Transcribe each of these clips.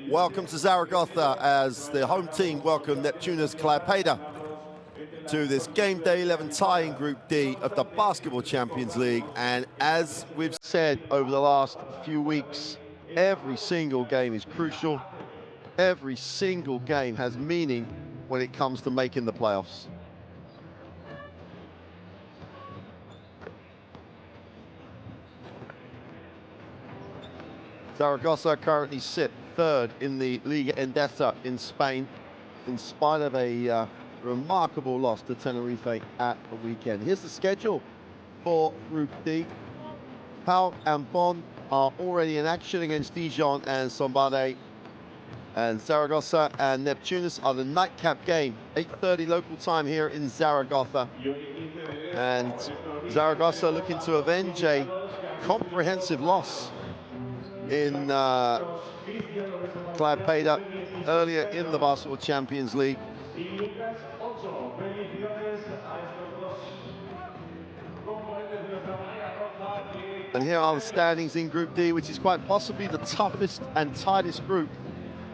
Welcome to Zaragoza as the home team welcome Neptunas Klaipeda to this game day 11 tie in Group D of the Basketball Champions League. And as we've said over the last few weeks, every single game is crucial. Every single game has meaning when it comes to making the playoffs. Zaragoza currently sit third in the Liga Endesa in Spain, in spite of a remarkable loss to Tenerife at the weekend. Here's the schedule for Group D. Pau and Bonn are already in action against Dijon and Sombade. And Zaragoza and Neptunas are the nightcap game, 8:30 local time here in Zaragoza. And Zaragoza looking to avenge a comprehensive loss in Klaipeda earlier in the Basketball Champions League. And here are the standings in Group D, which is quite possibly the toughest and tightest group.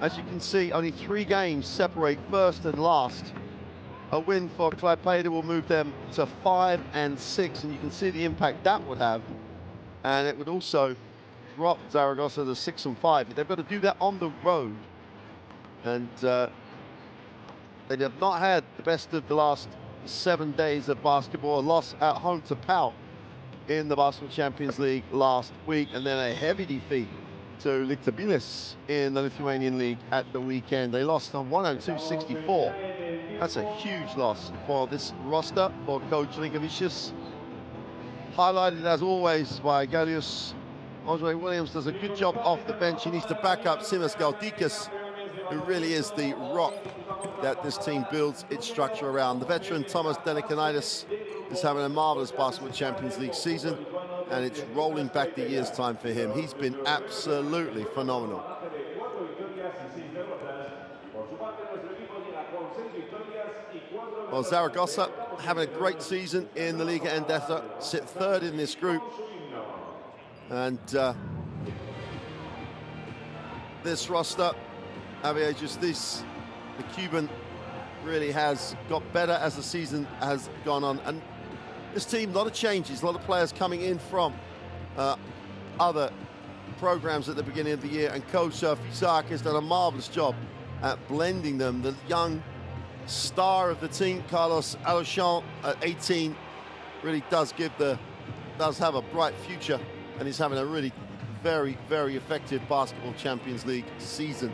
As you can see, only 3 games separate first and last. A win for Klaipeda will move them to 5 and 6, and you can see the impact that would have. And it would also drop Zaragoza to 6 and 5. They've got to do that on the road. And they have not had the best of the last 7 days of basketball. A loss at home to Pau in the Basketball Champions League last week, and then a heavy defeat to Lietuvėnus in the Lithuanian League at the weekend. They lost on 102-64. That's a huge loss for this roster for coach Linkavicius. Highlighted as always by Galius. Andre Williams does a good job off the bench. He needs to back up Simas Galdikas, who really is the rock that this team builds its structure around. The veteran Thomas Denikanidis is having a marvelous Basketball Champions League season, and it's rolling back the year's time for him. He's been absolutely phenomenal. Well, Zaragoza having a great season in the Liga Endesa, sit third in this group. And this roster, Javier Justiz, the Cuban, really has got better as the season has gone on. And this team, a lot of changes, a lot of players coming in from other programs at the beginning of the year. And coach Fisak has done a marvelous job at blending them. The young star of the team, Carlos Alochan, at 18, really does have a bright future. And he's having a really very, very effective Basketball Champions League season.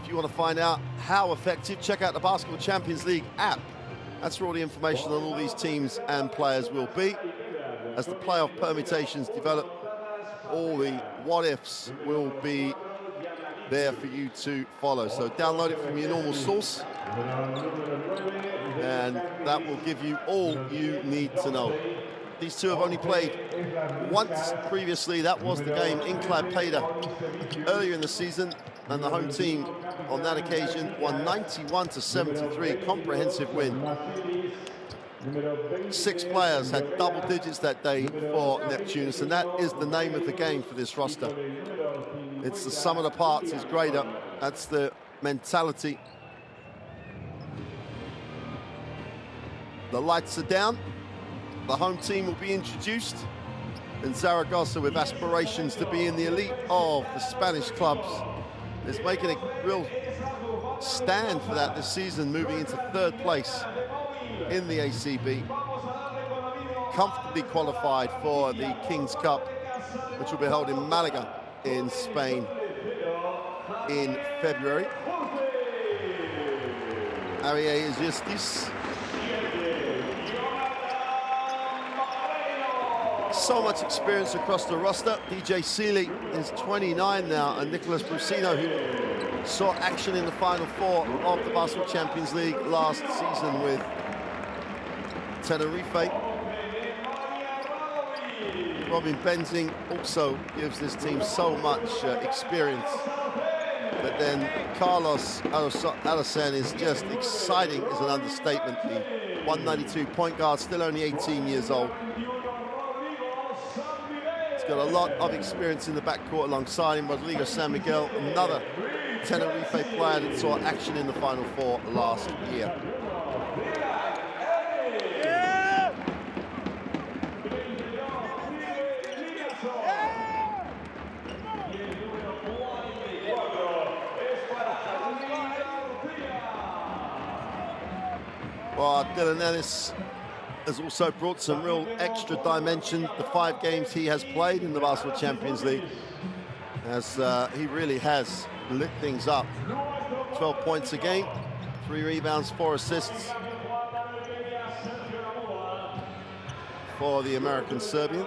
If you want to find out how effective, check out the Basketball Champions League app. That's where all the information on all these teams and players will be. As the playoff permutations develop, all the what-ifs will be there for you to follow. So download it from your normal source, and that will give you all you need to know. These two have only played once previously. That was the game in Klaipeda earlier in the season, and the home team on that occasion won 91-73, a comprehensive win. 6 players had double digits that day for Neptunas, and that is the name of the game for this roster. It's the sum of the parts is greater. That's the mentality. The lights are down. The home team will be introduced, and Zaragoza, with aspirations to be in the elite of the Spanish clubs, is making a real stand for that this season, moving into 3rd place in the ACB. Comfortably qualified for the King's Cup, which will be held in Malaga in Spain in February. Javier Justiz. So much experience across the roster. DJ Seeley is 29 now, and Nicolas Brusino, who saw action in the Final Four of the Basketball Champions League last season with Tenerife. Robin Benzing also gives this team so much experience. But then Carlos Alochan is just exciting, is an understatement. The 192 point guard, still only 18 years old. got a lot of experience in the backcourt alongside him. Rodrigo San Miguel, another Tenerife player that saw action in the Final Four last year. Well, Dylan Ennis has also brought some real extra dimension. The 5 games he has played in the Basketball Champions League, as he really has lit things up. 12 points a game, 3 rebounds, 4 assists for the American Serbian.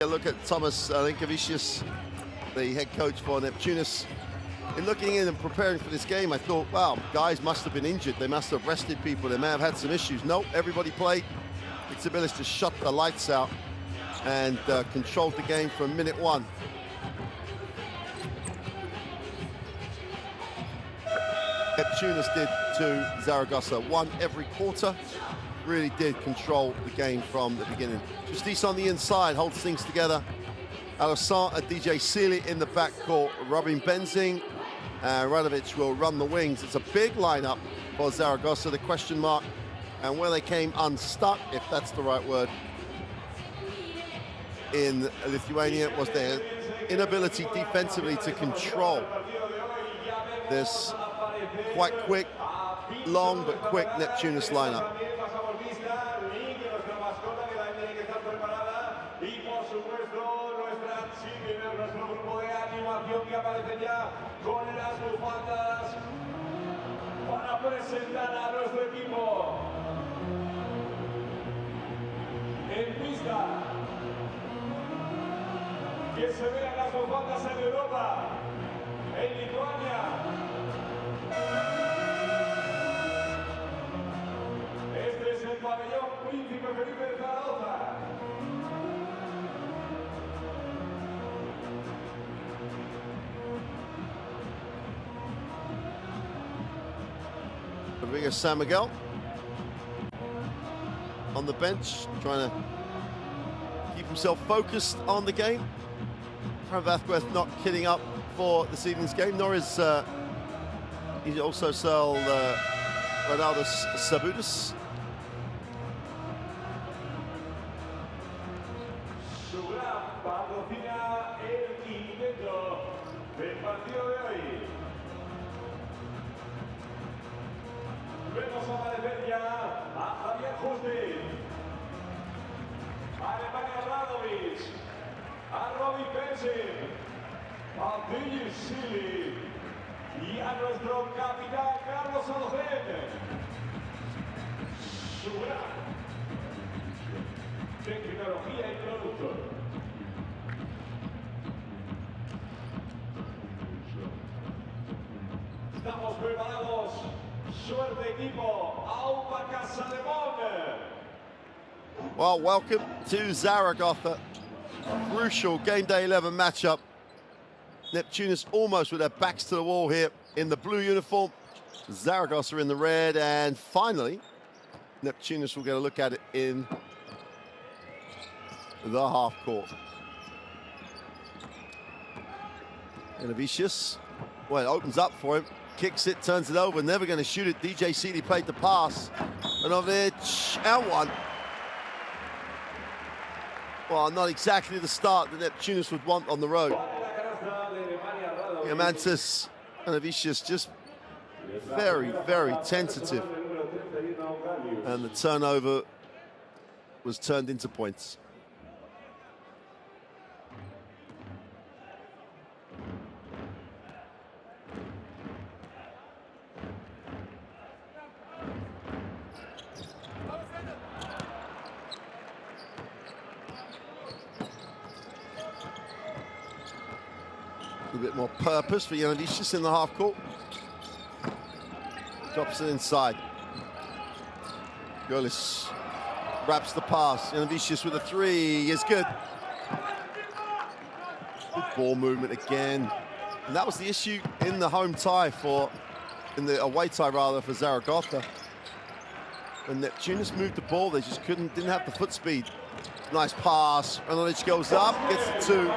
Look at Thomas Linkevicius, the head coach for Neptunas. In looking in and preparing for this game, I thought, wow, guys must have been injured. They must have rested people. They may have had some issues. Nope, everybody played. It's ability to shut the lights out and controlled the game from minute 1. Neptunas did to Zaragoza. Won every quarter. Really did control the game from the beginning. Justice on the inside holds things together. Alessandro DJ Sealy in the backcourt. Robin Benzing. Radovic will run the wings. It's a big lineup for Zaragoza. The question mark and where they came unstuck, if that's the right word, in Lithuania was their inability defensively to control this quite quick, long but quick Neptunas lineup. Presentar a nuestro equipo en pista, que se vean las bufandas en Europa, en Lituania. Este es el pabellón Príncipe Felipe de Zaragoza. Rodrigo San Miguel on the bench, trying to keep himself focused on the game. Fran Vazquez not kidding up for this evening's game, nor is he also sell Ronaldo Sabutis. Vemos aparecer ya a Javier Justi, a Alemania Radovic, a Robin Benson, a Digi Silly y a nuestro capitán Carlos Alocen. Su gran tecnología y producto. Estamos preparados. Suerte equipo. Aupa Casademont. Well, welcome to Zaragoza. Crucial game day 11 matchup. Neptunas almost with their backs to the wall here in the blue uniform. Zaragoza in the red, and finally, Neptunas will get a look at it in the half court. Innovicius, well, it opens up for him, kicks it, turns it over, never going to shoot it. DJ Seeley played the pass. Ivanovic, and one. Well, not exactly the start that Neptunas would want on the road. Diamantis and Innovicius just very, very tentative. And the turnover was turned into points. A bit more purpose for Innovicius in the half court. Drops it inside. Golis wraps the pass. Innovicius with a three is good. Good ball movement again. And that was the issue in the home tie in the away tie rather, for Zaragoza. When Neptunas moved the ball, they just didn't have the foot speed. Nice pass. Ivanovic goes up, gets the two.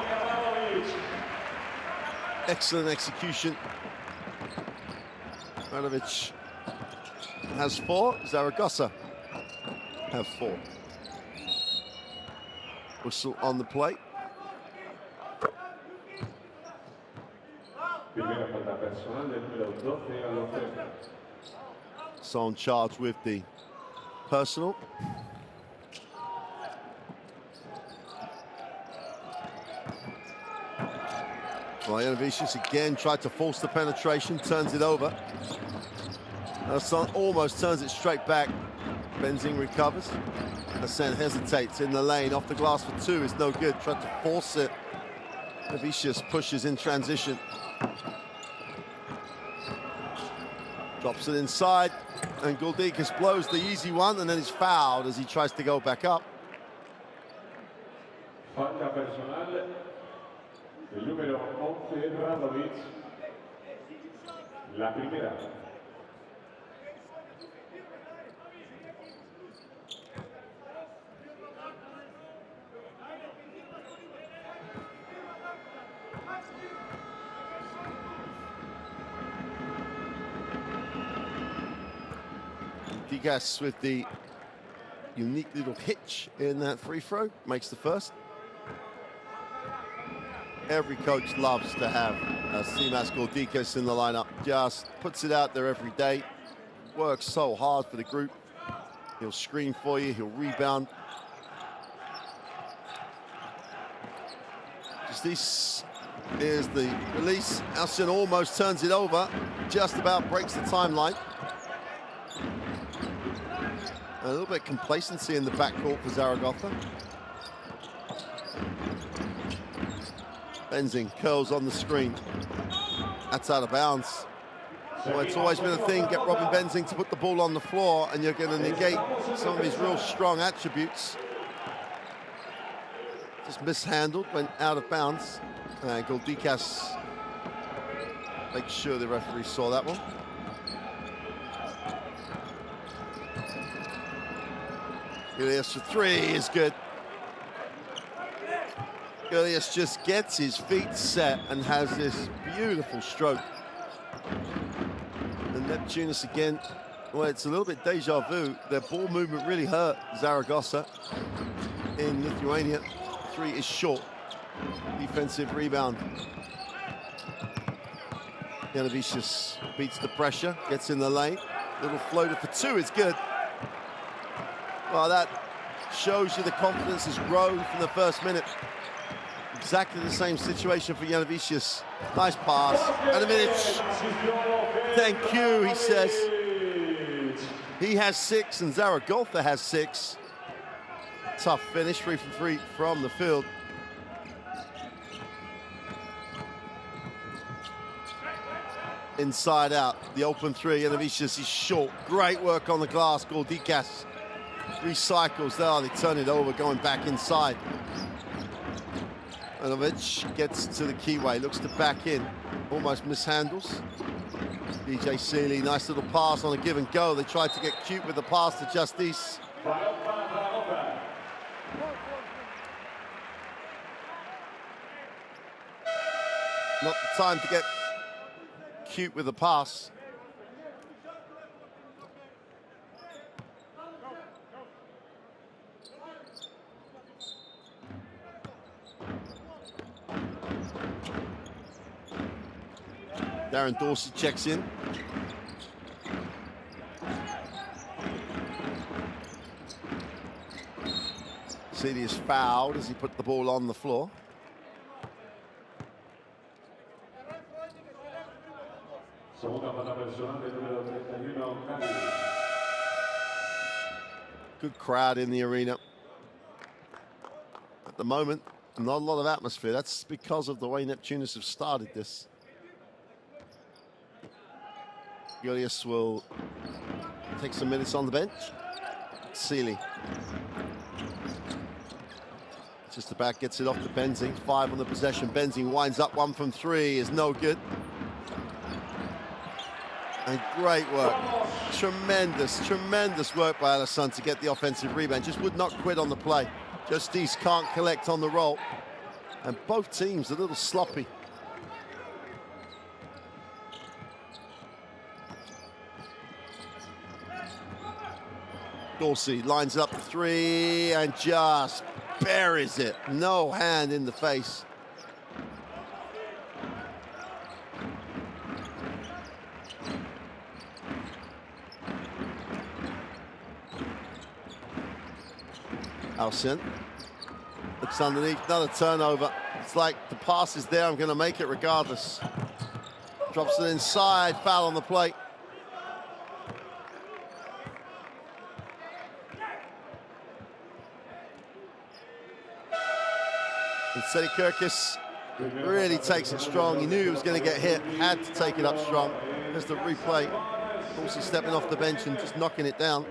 Excellent execution. Ivanovic has four. Zaragoza have four. Whistle on the plate. So in charge with the personal. Well, Innovicius again tried to force the penetration, turns it over. Hassan almost turns it straight back. Benzing recovers. Hassan hesitates in the lane. Off the glass for two is no good. Tried to force it. Innovicius pushes in transition. Drops it inside. And Guldikas blows the easy one, and then he's fouled as he tries to go back up. Falta personal. El número 11, Radovic. La primera. Digas with the unique little hitch in that free throw, makes the first. Every coach loves to have Simas Guldikas in the lineup. Just puts it out there every day. Works so hard for the group. He'll screen for you, he'll rebound. Just this is the release. Alcin almost turns it over, just about breaks the timeline. A little bit of complacency in the backcourt for Zaragoza. Benzing curls on the screen. That's out of bounds. Well, it's always been a thing, get Robin Benzing to put the ball on the floor and you're going to negate some of his real strong attributes. Just mishandled, went out of bounds. Guldikas makes sure the referee saw that one. Guldikas for three is good. Guldikas just gets his feet set and has this beautiful stroke. And Neptunas again, well, it's a little bit deja vu. Their ball movement really hurt Zaragoza in Lithuania. Three is short. Defensive rebound. Innovicius beats the pressure, gets in the lane. Little floater for two is good. Well, that shows you the confidence has grown from the first minute. Exactly the same situation for Janovicius. Nice pass. And a minute. Thank you, he says. He has 6 and Zaragoza has 6. Tough finish, 3 from 3 from the field. Inside out, the open 3, Janovicius is short. Great work on the glass, Gordikas. Recycles there, they turn it over, going back inside. Ivanovic gets to the keyway, looks to back in, almost mishandles. DJ Sealy, nice little pass on a give and go. They tried to get cute with the pass to Justice. Not the time to get cute with the pass. Darren Dorsey checks in. Sealy is fouled as he put the ball on the floor. Good crowd in the arena. At the moment, not a lot of atmosphere. That's because of the way Neptunas have started this. Julius will take some minutes on the bench. Sealy. Just about gets it off to Benzing. 5 on the possession. Benzing winds up 1 from 3 is no good. And great work. Tremendous, tremendous work by Alisson to get the offensive rebound. Just would not quit on the play. Justice can't collect on the roll. And both teams a little sloppy. Dorsey lines up 3 and just buries it. No hand in the face. Alcin looks underneath, another turnover. It's like the pass is there, I'm going to make it regardless. Drops it inside, foul on the plate. And Sedikirkis really takes it strong. He knew he was going to get hit, had to take it up strong. There's the replay. Also stepping off the bench and just knocking it down.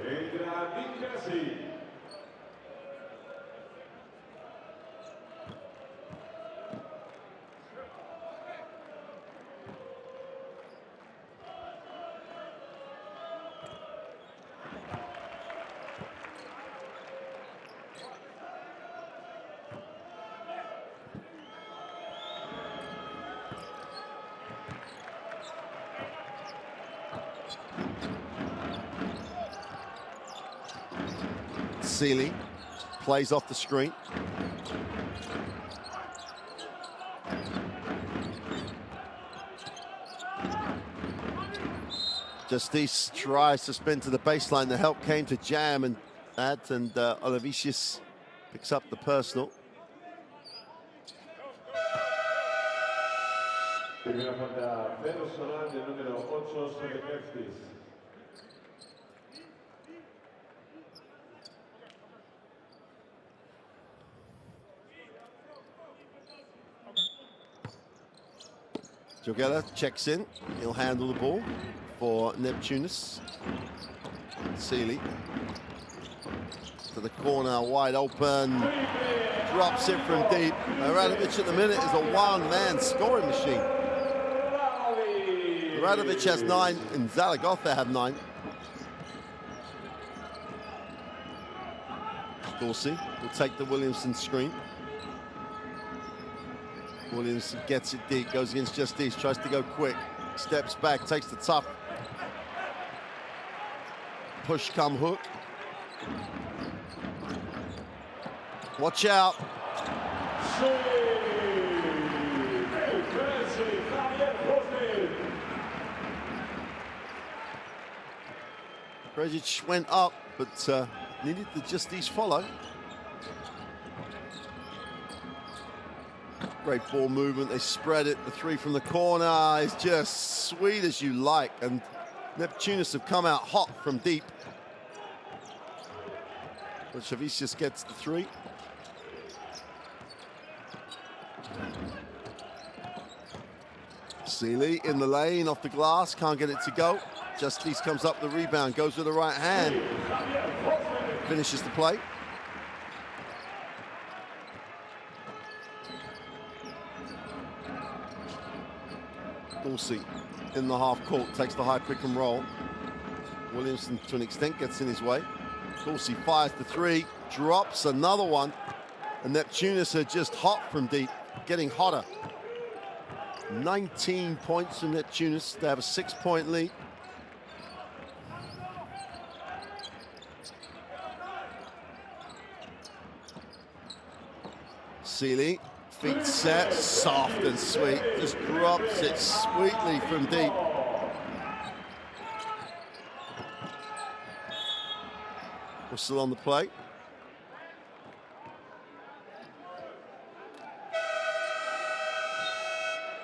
Sealy plays off the screen. Justice tries to spin to the baseline. The help came to Jam and Olavicius picks up the personal. Jogella checks in. He'll handle the ball for Neptunas. Sealy to the corner, wide open. Drops it from deep. Radovic at the minute is a one-man scoring machine. Radovic has 9 and Zaragoza have 9. Dorsey will take the Williamson screen. Williams gets it deep, goes against Justice, tries to go quick, steps back, takes the tough push come hook. Watch out. Brezic went up, but needed the Justice follow. Great ball movement, they spread it. The three from the corner is just sweet as you like. And Neptunas have come out hot from deep. But Chavicius gets the three. Sealy in the lane, off the glass, can't get it to go. Justice comes up the rebound, goes with the right hand. Finishes the play. Dorsey in the half court, takes the high pick and roll. Williamson, to an extent, gets in his way. Dorsey fires the three, drops another one. And Neptunas are just hot from deep, getting hotter. 19 points from Neptunas. They have a 6-point lead. Sealy, feet set, soft and sweet. Just drops it sweetly from deep. Whistle on the play.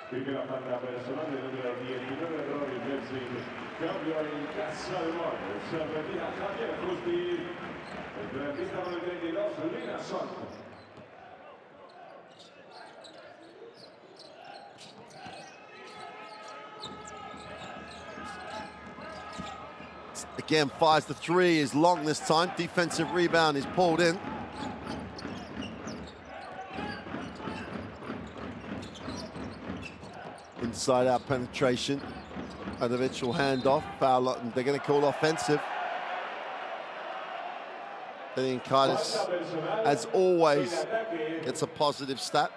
Primera falta personal del número 19, Robbie Benson. Cambio en Casademont. Se retira Javier Justi. El pista con el 32, Lina Son. Again, fires the three, is long this time. Defensive rebound is pulled in. Inside out penetration. An eventual handoff. Foul, they're going to call offensive. Kaitis, as always, gets a positive stat.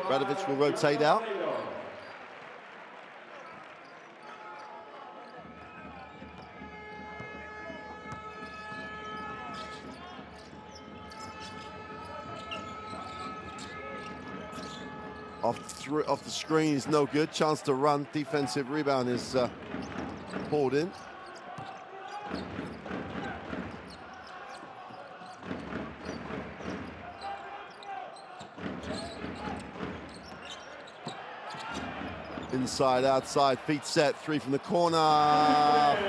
Radovic will rotate out. Off the screen is no good. Chance to run. Defensive rebound is pulled in. Inside, outside, feet set, three from the corner.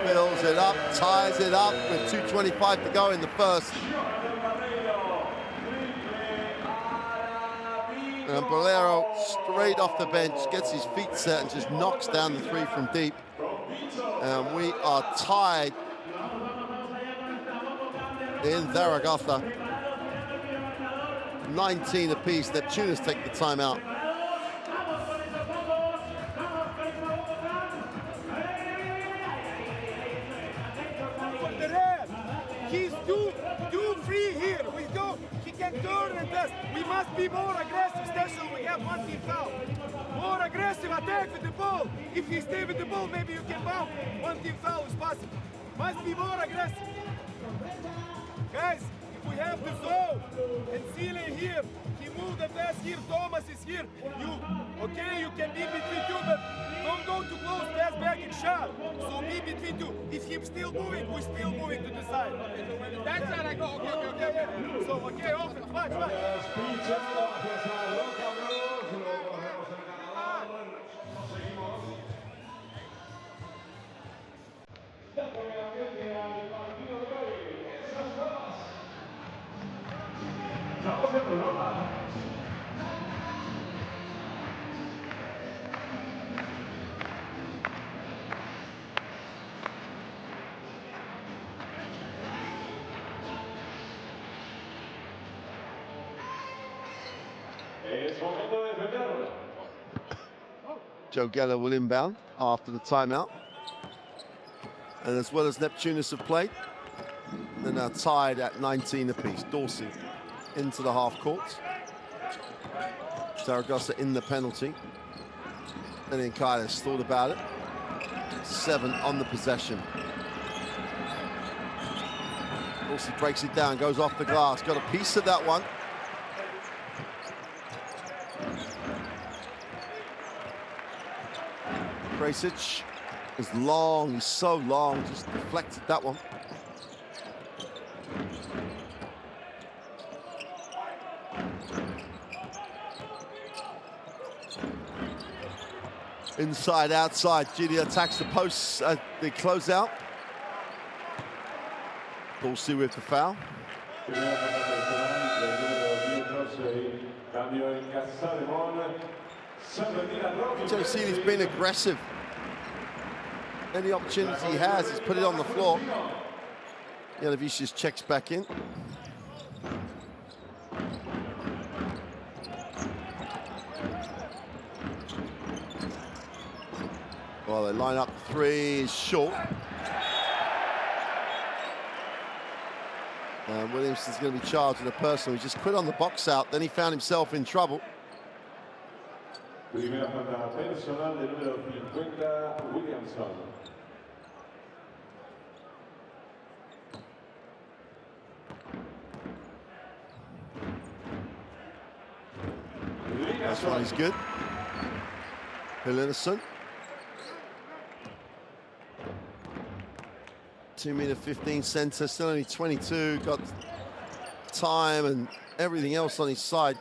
Fills it up, ties it up with 2:25 to go in the first. And Bolero, straight off the bench, gets his feet set and just knocks down the three from deep. And we are tied in Zaragoza. 19 apiece. Neptunas take the timeout. He's too free here. He can turn and pass. We must be more aggressive, especially we have one team foul. More aggressive attack with the ball. If he stay with the ball, maybe you can bounce. One team foul is possible. Must be more aggressive. Guys, if we have the zone and Sealy here, he moved the pass here, Thomas is here. You can be between two, but don't go too close, pass back and shot. So be between two. If he's still moving, we're still moving to the side. That side I go, okay. So, okay, offense, watch. Joe Geller will inbound after the timeout. And as well as Neptunas have played, they're now tied at 19 apiece. Dorsey into the half court. Zaragoza in the penalty. And then Kaitis thought about it. 7 on the possession. course, he breaks it down, goes off the glass. Got a piece of that one. Krasic is long, he's so long, just deflected that one. Inside, outside, Gidi attacks the posts at the closeout. Dulce with the foul. Josini's been aggressive. Any opportunity he has, he's put it on the floor. Janovicius checks back in. Well, they line up three, short. And Williamson's going to be charged with a personal. He just quit on the box out, then he found himself in trouble. Primera falta personal del número 50, Williamson. That's one, he's good. Hillinson. 2'15" center, still only 22, got time and everything else on his side.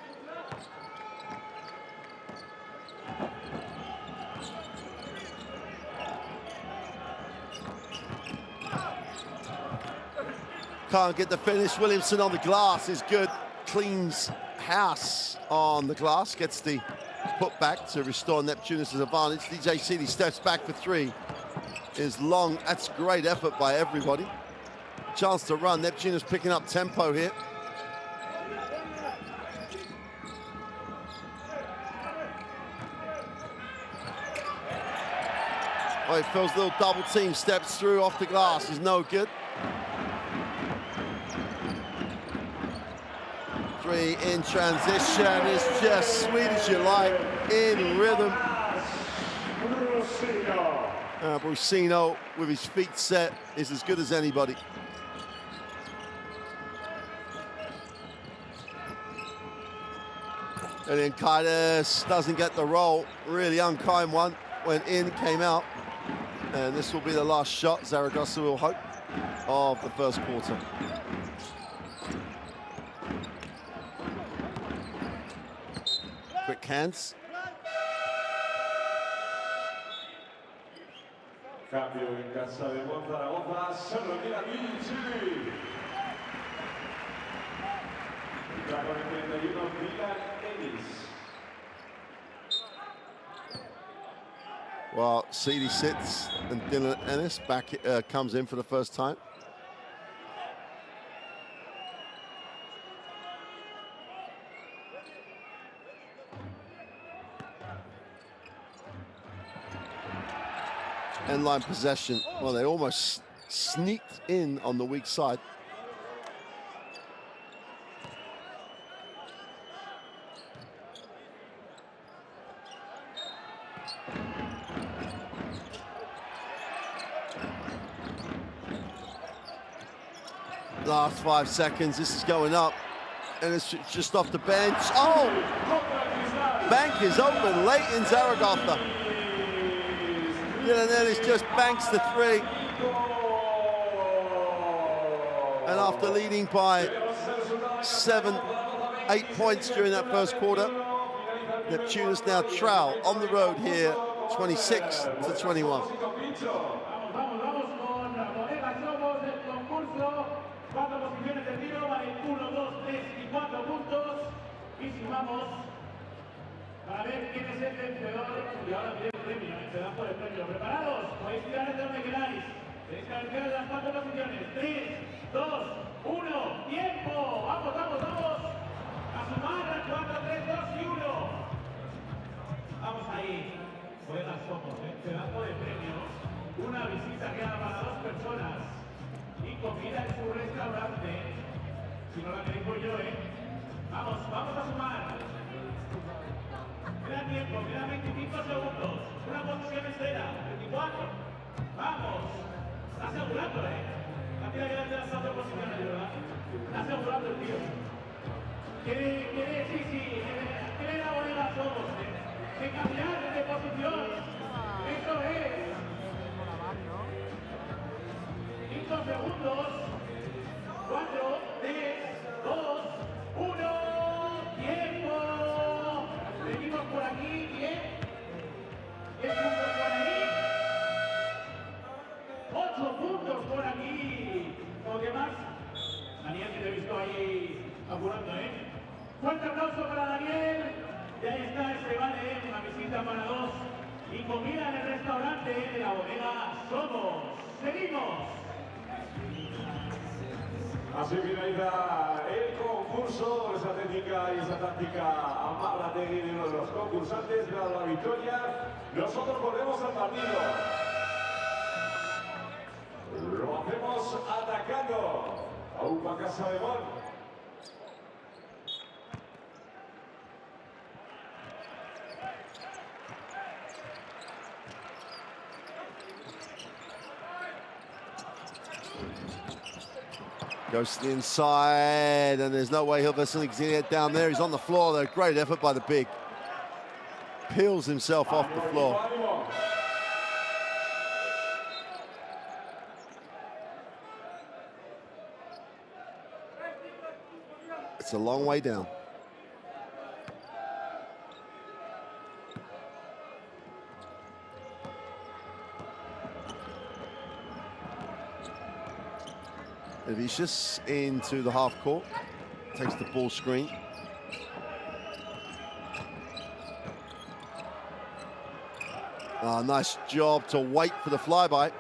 Can't get the finish. Williamson on the glass is good. Cleans house on the glass, gets the put back to restore Neptunas' advantage. DJ Seeley steps back for three. Is long. That's great effort by everybody. Chance to run. Neptunas picking up tempo here. Oh, he feels a little double team. Steps through off the glass. Is no good. Three in transition. It's just sweet as you like. In rhythm. Brusino, with his feet set, is as good as anybody. And then Kaitis doesn't get the roll. Really unkind one. Went in, came out. And this will be the last shot, Zaragoza will hope, of the first quarter. Quick hands. Cambio in Casademont Zaragoza, solo queda 15. Entra con el 31, Dylan Ennis. Well, Seeley sits and Dylan Ennis comes in for the first time. End line possession. Well, they almost sneaked in on the weak side. Last 5 seconds, this is going up. And it's just off the bench. Oh! Bank is open late in Zaragoza. Dylan Ennis just banks the three. And after leading by 7, 8 points during that first quarter, Neptunas now trail on the road here, 26-21. Para ver quién es el vencedor y ahora viene el premio, se dan por el premio. ¿Preparados? Podéis tirar desde donde queráis. Tenéis que vencer las 4 posiciones. 3, 2, 1, ¡tiempo! ¡Vamos, vamos, vamos! A sumar las 4, 3, 2 y 1. Vamos ahí. Buenas somos, se dan por el premio. Una visita guiada para 2 personas y comida en su restaurante. Si no la queréis, voy yo, Vamos, vamos a sumar. Queda tiempo, quedan 25 segundos. Una posición entera, 24. Vamos. Está asegurando, La partida ya de las 4 posiciones, ¿verdad? Está asegurando el tío. Quiere la bodega a todos, de cambiar de posición. Eso es. 5 segundos. 4, 3, 2, 1. ¡Tiempo! Seguimos por aquí, bien. 10 puntos por ahí. 8 puntos por aquí. ¿Cómo que más? Daniel, que te he visto ahí apurando, ¿eh? Fuerte aplauso para Daniel. Y ahí está, este vale, una visita para 2. Y comida en el restaurante de la bodega Somos. ¡Seguimos! Así finaliza el concurso con esa técnica y esa táctica amarrategui de uno de los concursantes, tras la victoria. Nosotros volvemos al partido. Lo hacemos atacando a UPA Casademont. Goes to the inside, and there's no way Hilverson's going to get down there. He's on the floor, though. Great effort by the big. Peels himself off the floor. It's a long way down. Vicious into the half court, takes the ball screen. Nice job to wait for the flyby.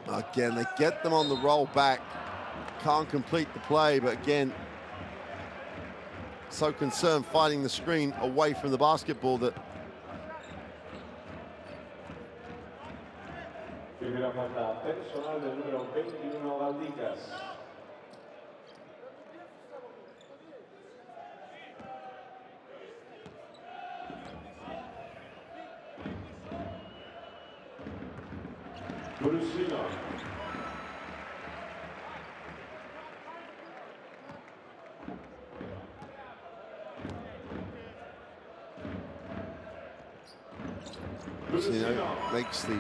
Again, they get them on the roll back. Can't complete the play, but again, so concerned fighting the screen away from the basketball that primera falta personal del número 21, Valdicas. Brusino. Makes the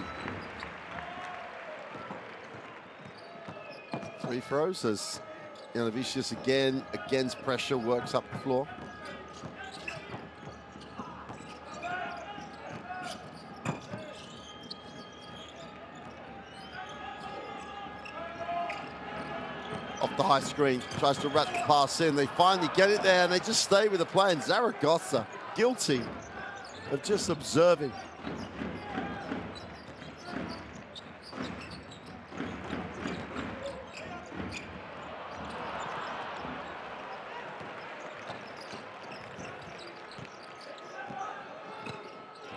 free throws as Vicious again against pressure works up the floor. Off the high screen, tries to wrap the pass in. They finally get it there and they just stay with the play. And Zaragoza guilty of just observing.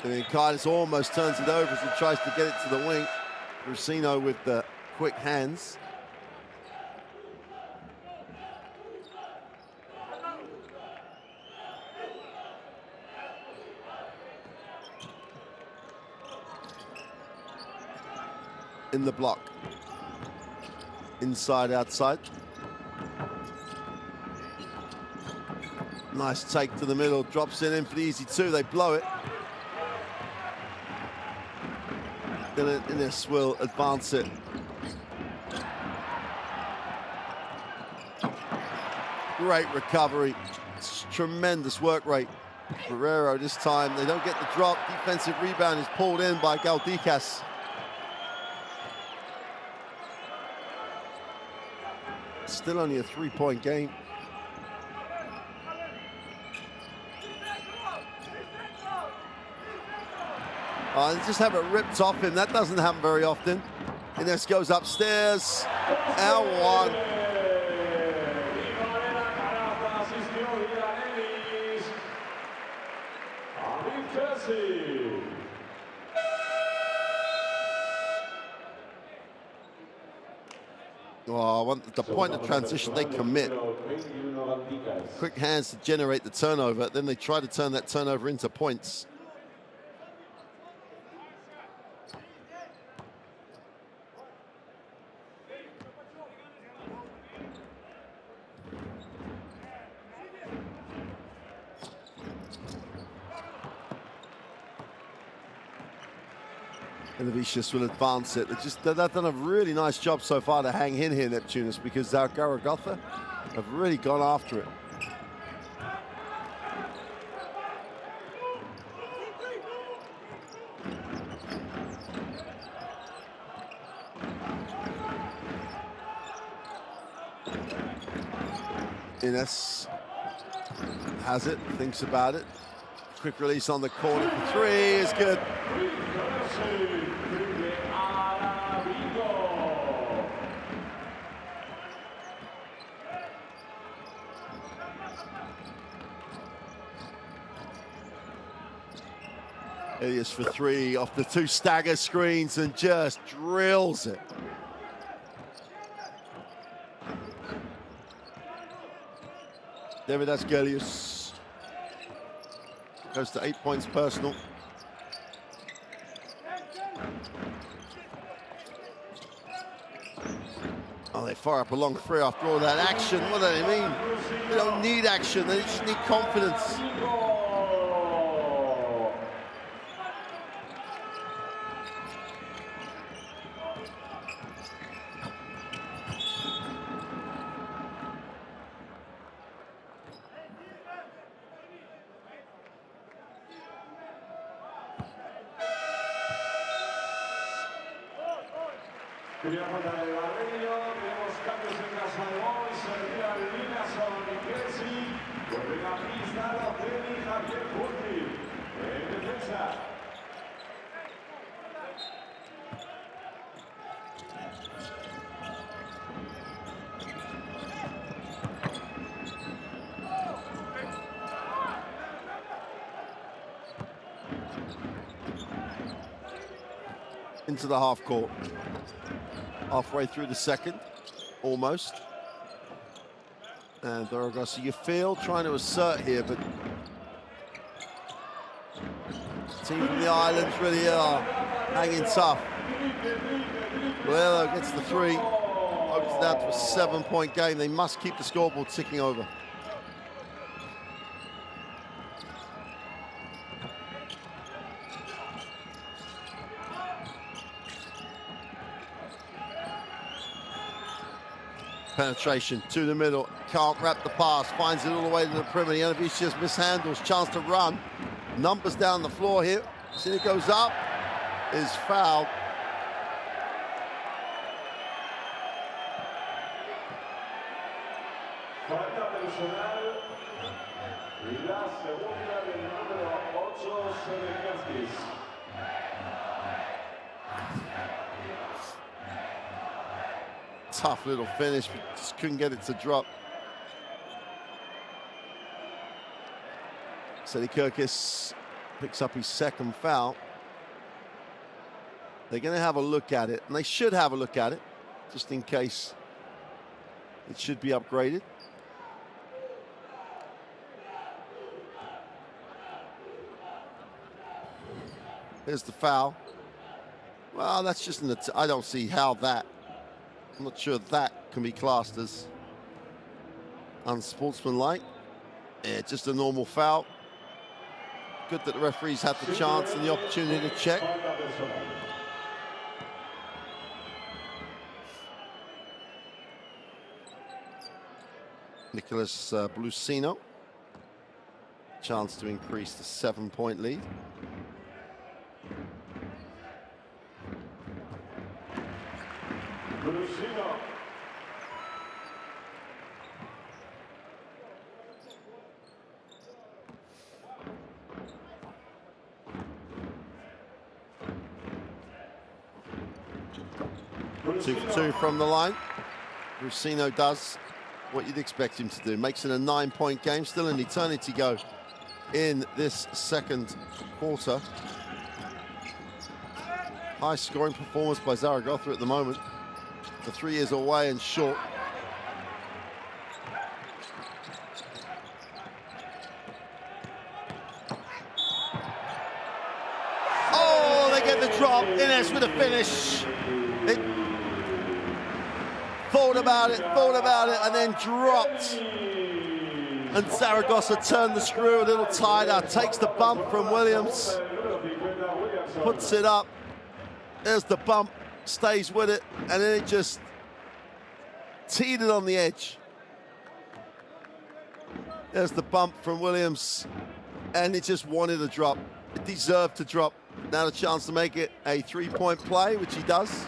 And then Kaitis almost turns it over as he tries to get it to the wing. Rusino with the quick hands. In the block. Inside, outside. Nice take to the middle, drops it in for the easy two, they blow it. Innes will advance it. Great recovery, tremendous work rate. Ferrero this time, they don't get the drop. Defensive rebound is pulled in by Galdicas. Still only a 3-point game. And just have it ripped off him. That doesn't happen very often. Innes goes upstairs. Out one. Oh, I want the point of transition they commit. Quick hands to generate the turnover, then they try to turn that turnover into points. And the Vicious will advance it. They've done a really nice job so far to hang in here, Neptunas, because Zaragoza have really gone after it. Ines has it, thinks about it. Quick release on the corner for three is good. Elias for three off the two stagger screens and just drills it. David Asgelius goes to 8 points personal. Oh, they fire up a long three after all that action. What do they mean? They don't need action, they just need confidence. Queríamos darle el barreño, tenemos cambios en Casademont, Sergio Alvinason y Cresci, vuelve la pista, Loteni, Javier Curti, en defensa. Into the half court. Halfway through the second, almost. And Zaragoza, you feel, trying to assert here, but the team from the islands really are hanging tough. Well, gets the three, opens it out to a 7-point game. They must keep the scoreboard ticking over. Penetration to the middle, can't wrap the pass, finds it all the way to the perimeter. Yanavicius mishandles, chance to run. Numbers down the floor here. See it goes up, is fouled. Falta personal y la segunda del número 8, Sedekiaskis. Tough little finish, but just couldn't get it to drop. Sedekiaskis picks up his second foul. They're going to have a look at it, and they should have a look at it, just in case it should be upgraded. Here's the foul. Well, that's just I don't see how that. I'm not sure that can be classed as unsportsmanlike. Yeah, just a normal foul. Good that the referees had the chance and the opportunity to check. Nicholas Blusino. Chance to increase the 7-point lead. Blusino. Two for two from the line. Blusino does what you'd expect him to do. Makes it a 9-point game. Still an eternity go in this second quarter. High scoring performance by Zaragoza at the moment. The 3 is away and short. Oh, they get the drop. Ines with a finish. It thought about it, and then dropped. And Zaragoza turned the screw a little tighter, takes the bump from Williams, puts it up. There's the bump, stays with it, and then it just teed it on the edge. There's the bump from Williams, and it just wanted a drop. It deserved to drop. Now a chance to make it a 3-point play, which he does.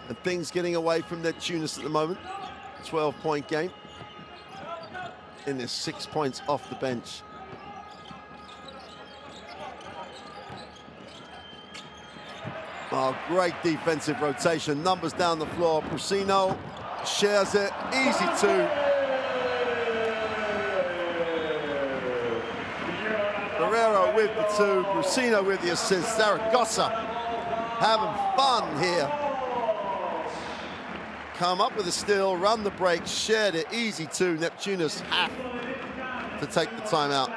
And things getting away from Neptunas at the moment. 12-point game. And there's 6 points off the bench. Oh, great defensive rotation. Numbers down the floor. Brusino shares it. Easy two. Guerrero with the two. Brusino with the assist. Zaragoza having fun here. Come up with a steal, run the break, shared it. Easy two. Neptunas have to take the timeout.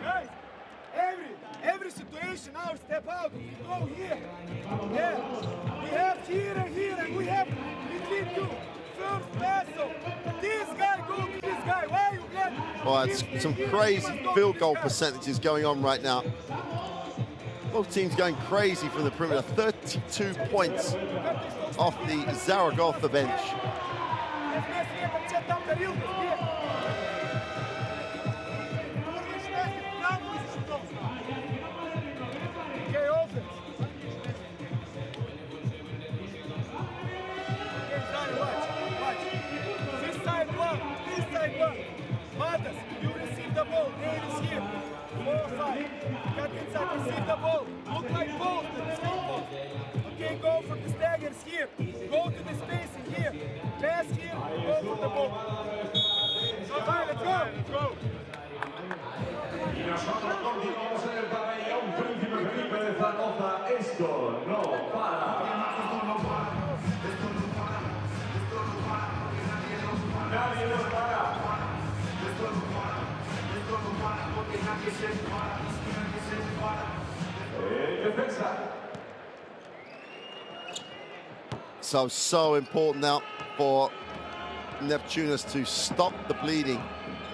Guys, every situation now, step out, we go here. Yeah, we have here and here, and we have between two. First pass, so this guy go to this guy. Why you get? Well, it's some crazy field goal percentages going on right now. Both teams going crazy from the perimeter. 32 points off the Zaragoza bench. Matas, you receive the ball. Dave is here. 4-5. Cut inside, receive the ball. Look like ball to the screen ball. Okay, go for the staggers here. Go to the spacing here. Pass here, go for the ball. Alright, let's go. Let's go. Y nosotros continuamos en el pabellón Príncipe Felipe de Zaragoza. Esto no para. Nadie nos para. Defensa. So important now for Neptunas to stop the bleeding.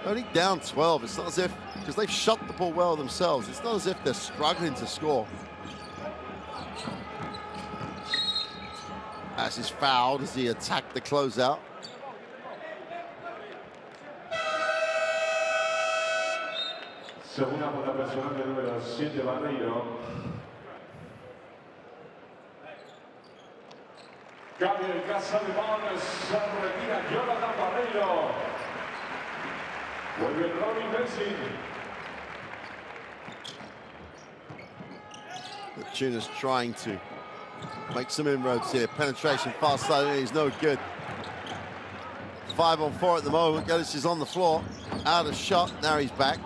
Only down 12. It's not as if, because they've shot the ball well themselves, it's not as if they're struggling to score. As is fouled as he attacked the closeout. Segunda falta personal de número 7, Barreiro. Cambio en Casademont Zaragoza, Jonathan Barreiro. Vuelve Robin Bensing. Neptunas trying to make some inroads here. Penetration far side is no good. 5-on-4 at the moment. Gillis is on the floor. Out of shot. Now he's back.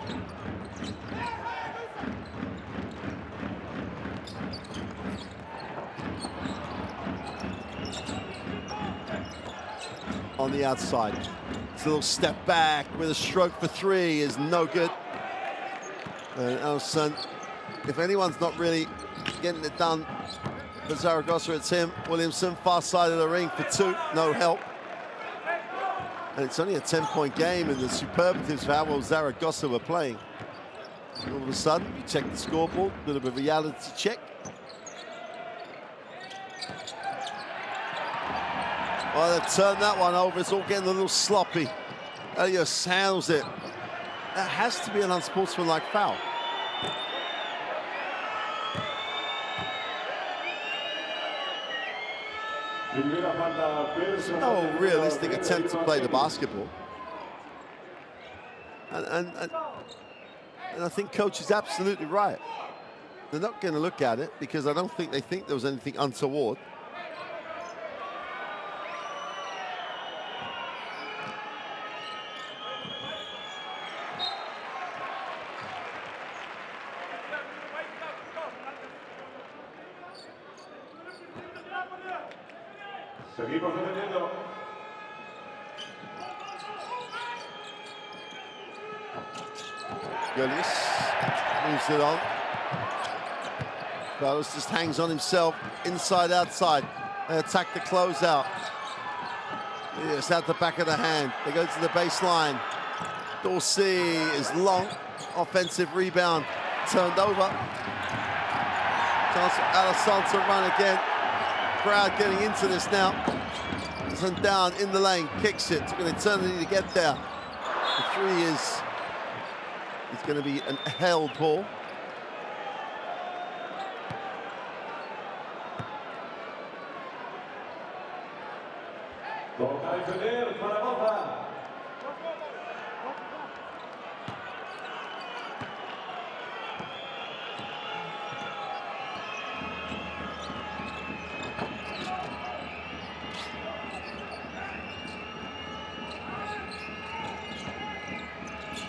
On the outside. It's a little step back with a stroke for three is no good. And Elson, if anyone's not really getting it done for Zaragoza, it's him. Williamson, far side of the ring for two, no help. And it's only a 10-point game, and the superlatives for how well Zaragoza were playing. All of a sudden, you check the scoreboard, a bit of a reality check. Oh, they've turned that one over. It's all getting a little sloppy. Elias handles it. That has to be an unsportsmanlike foul. No realistic attempt to play the basketball. And I think coach is absolutely right. They're not going to look at it because I don't think they think there was anything untoward. Seguimos defendiendo. Gullius moves it on. Carlos just hangs on himself, inside, outside. They attack the closeout. Yes, out the back of the hand. They go to the baseline. Dorsey is long. Offensive rebound. Turned over. Chance for Alisson to run again. Crowd getting into this now. And down in the lane. Kicks it. It's going to turn to get there. The three is it's going to be an held ball. Toca defender Zaragoza.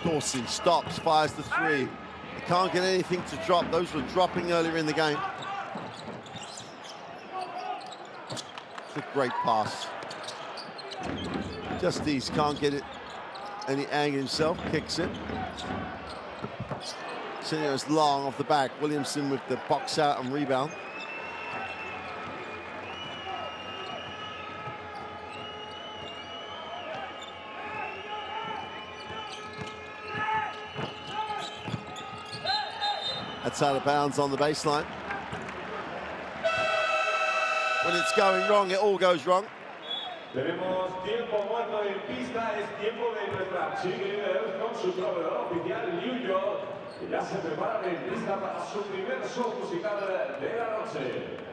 Dorsey stops, fires the three. They can't get anything to drop. Those were dropping earlier in the game. It's a great pass. Justice can't get it any angle himself, kicks it. Sinio's long off the back. Williamson with the box out and rebound. That's out of bounds on the baseline. When it's going wrong, it all goes wrong. Tenemos tiempo muerto en pista, es tiempo de nuestra cheerleaders con su proveedor oficial New York, que ya se preparan en pista para su primer show musical de la noche.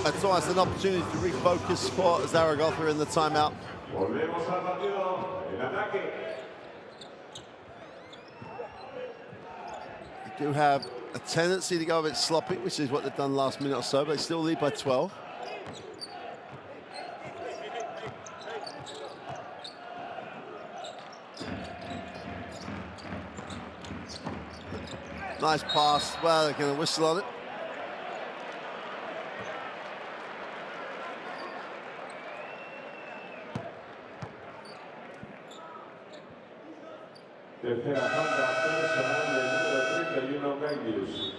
That's almost an opportunity to refocus for Zaragoza in the timeout. Volvemos al partido en ataque. They do have a tendency to go a bit sloppy, which is what they've done last minute or so, but they still lead by 12. Nice pass. Well, they're going to whistle on it. Tercera falta personal del número 31, Gaius.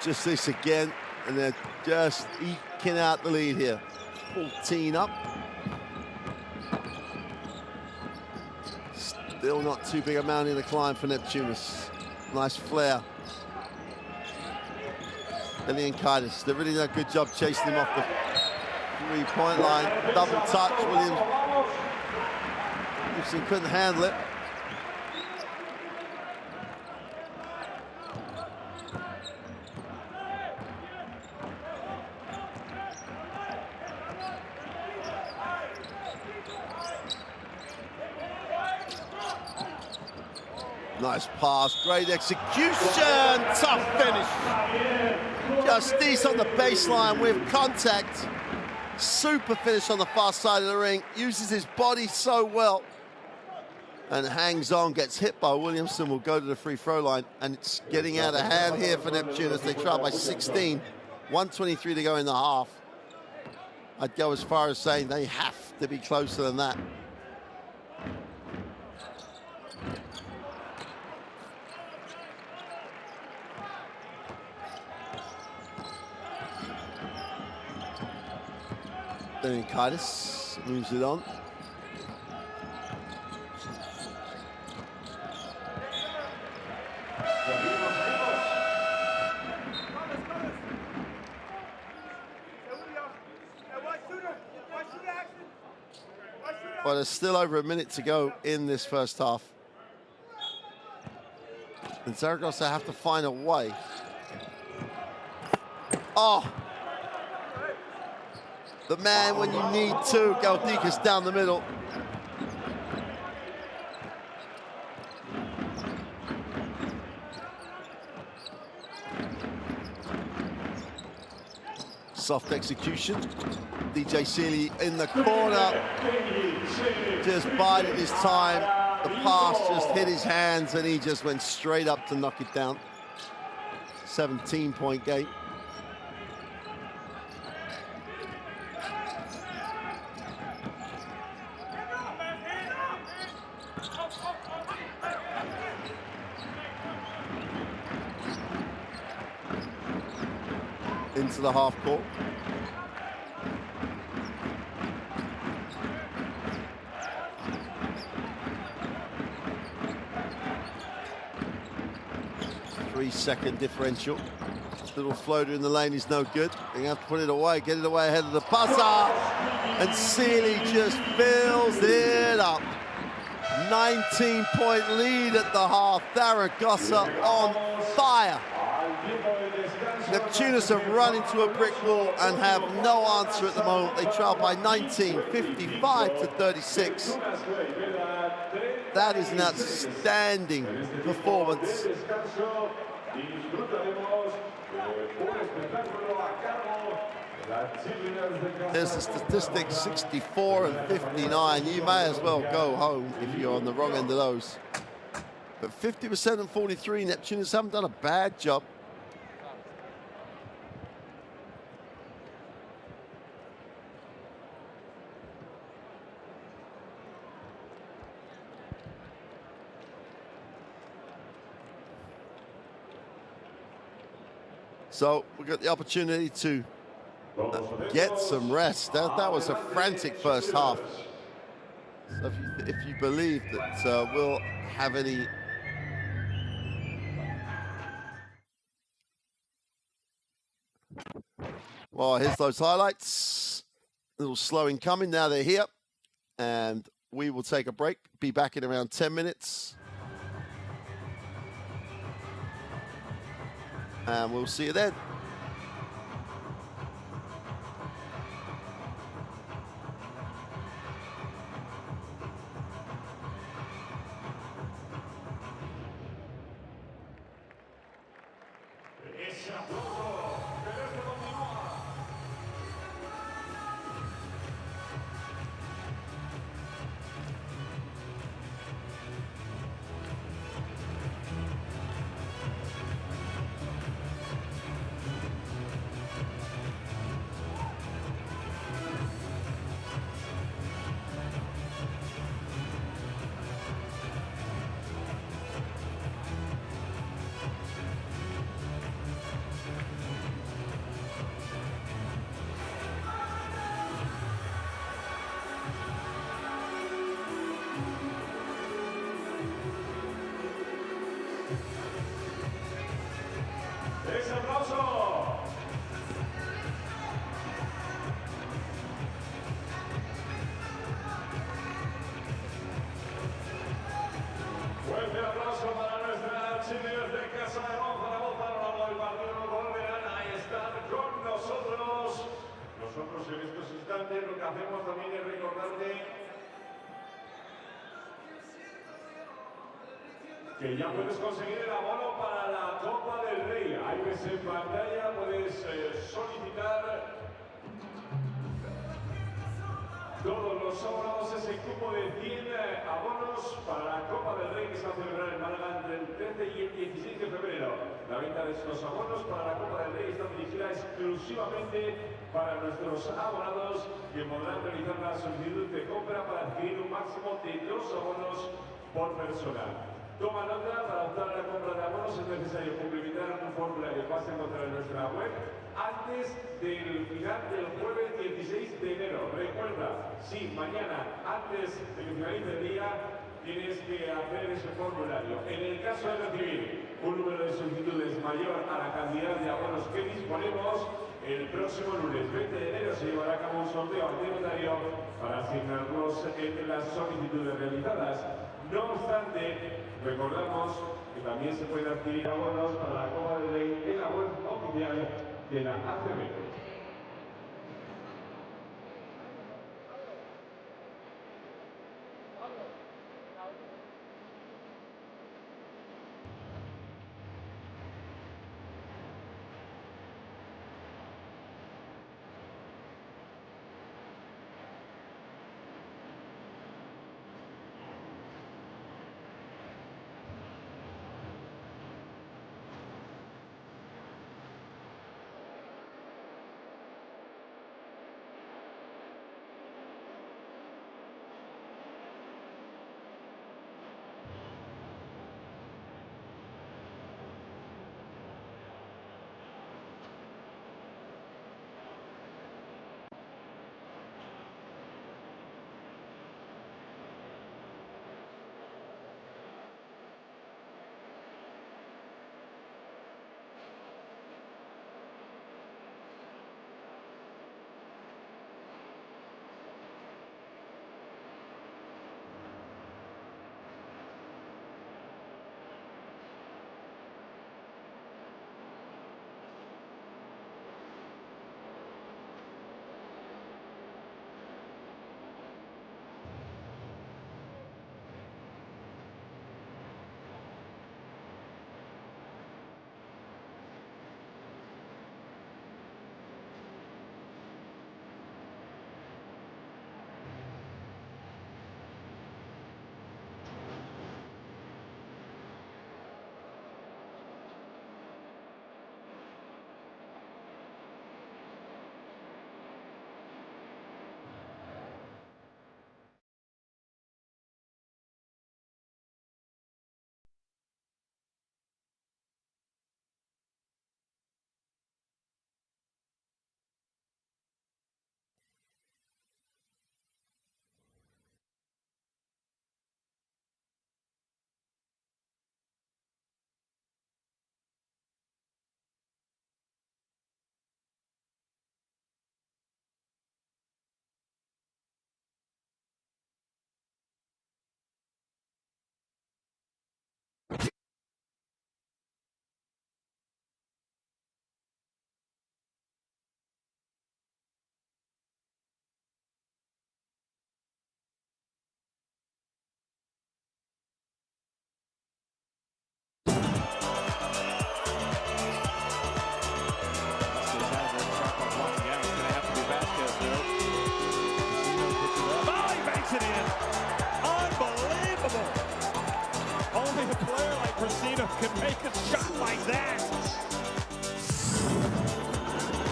Just this again, and they're just eking out the lead here. 14 up. Still not too big a mountain to climb for Neptunas. Nice flare. Ellie and Kaitis, they're really done a good job chasing him off the 3-point line. Double touch. Williamson couldn't handle it. Nice pass, great execution, tough finish. Justice on the baseline with contact. Super finish on the far side of the ring. Uses his body so well. And hangs on, gets hit by Williamson, will go to the free throw line. And it's getting out of hand here for Neptunas. They trail by 16. 1:23 to go in the half. I'd go as far as saying they have to be closer than that. Then Kaitis moves it on. Well, there's still over a minute to go in this first half. And Zaragoza have to find a way. Oh! The man when you need to, Galdikas down the middle. Soft execution. DJ Seeley in the corner. Just bided his time. The pass just hit his hands and he just went straight up to knock it down. 17-point game. Into the half court. Three-second differential. Little floater in the lane is no good. They have to put it away, get it away ahead of the buzzer. And Seeley just fills it up. 19-point lead at the half. Zaragoza on fire. Neptunas have run into a brick wall and have no answer at the moment. They trail by 19, 55 to 36. That is an outstanding performance. There's the statistics, 64 and 59. You may as well go home if you're on the wrong end of those. But 50% and 43, Neptunas haven't done a bad job. So we got the opportunity to get some rest. That was a frantic first half. So if you believe that we'll have any well, here's those highlights. A little slowing coming. Now they're here, and we will take a break. Be back in around 10 minutes. And we'll see you then. instantes lo que hacemos también es recordarte que ya puedes conseguir el abono para la Copa del Rey. Ahí ves en pantalla, puedes solicitar todos los sábados ese cupo de 100 abonos para la Copa del Rey que se va a celebrar en Málaga entre el 13 y el 16 de febrero. La venta de estos abonos para la Copa del Rey está dirigida exclusivamente para nuestros abonados que podrán realizar la solicitud de compra para adquirir un máximo de 2 abonos por persona. Toma nota, para optar a la compra de abonos es necesario cumplimentar un formulario que vas a encontrar en nuestra web antes del final del jueves 16 de enero. Recuerda, sí, mañana, antes de que finalice el día, tienes que hacer ese formulario. En el caso de recibir un número de solicitudes mayor a la cantidad de abonos que disponemos, el próximo lunes 20 de enero se llevará a cabo un sorteo antinotario para asignarlos entre las solicitudes realizadas. No obstante, recordamos que también se pueden adquirir abonos para la Copa del Rey en la web oficial de la ACB. Can make a shot like that.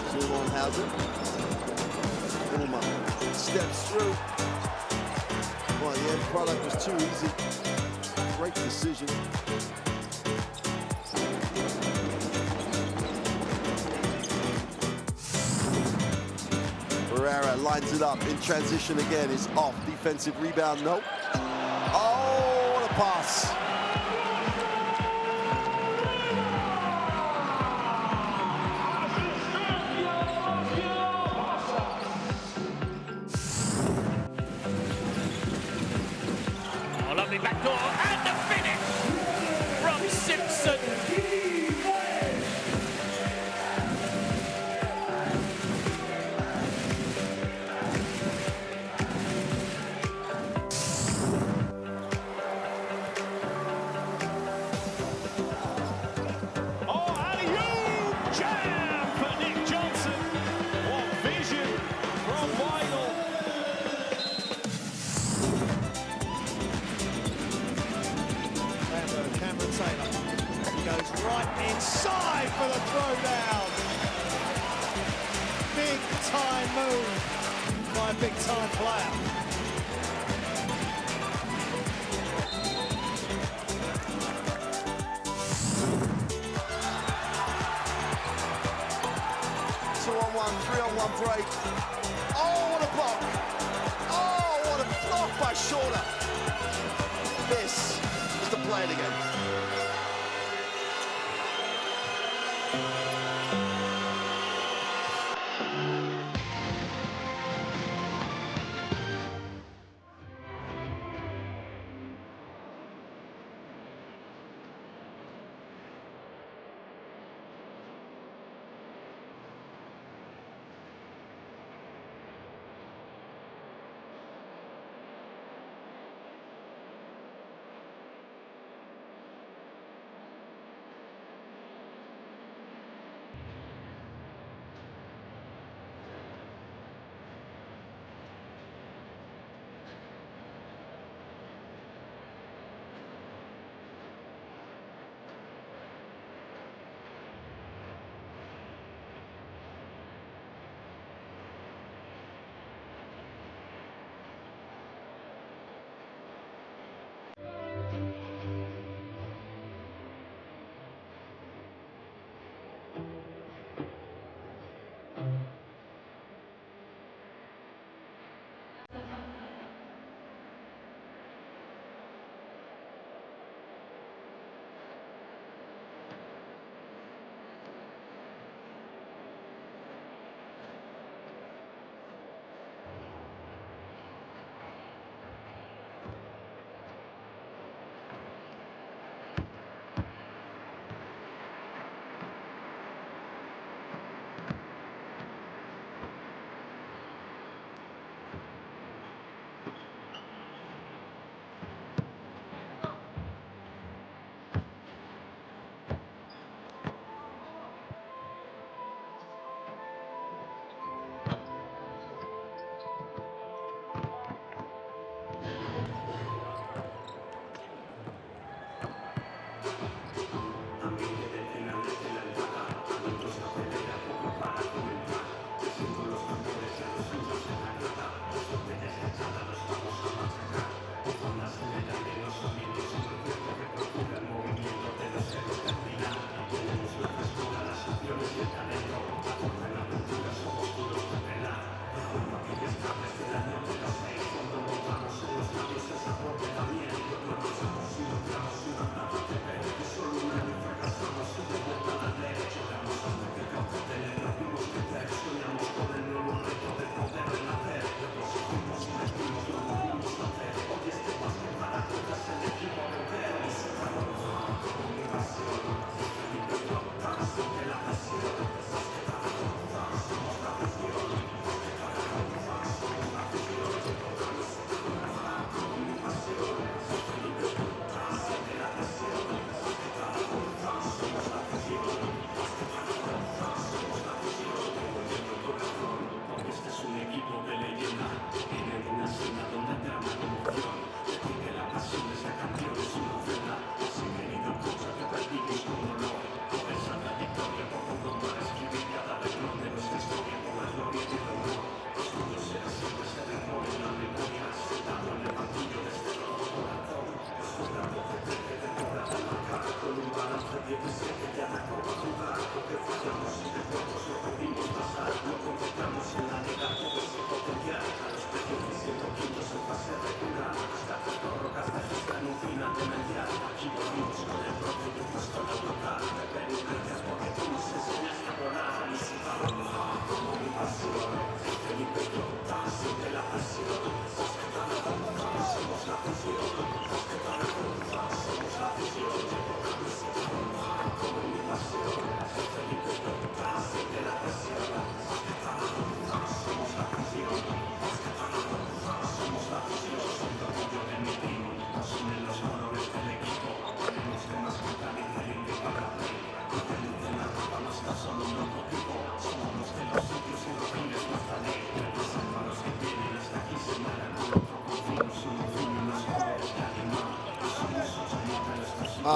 Simon has it. Ulmer steps through. Well, the end product was too easy. Great decision. Herrera lines it up in transition again. Is off. Defensive rebound. Nope. Oh, what a pass. Lovely back door and the finish from Simpson. right inside for the throwdown. Big time move by a big time player. Three-on-one break. Oh, what a block! Oh, what a block by Shorter. This is the play it again.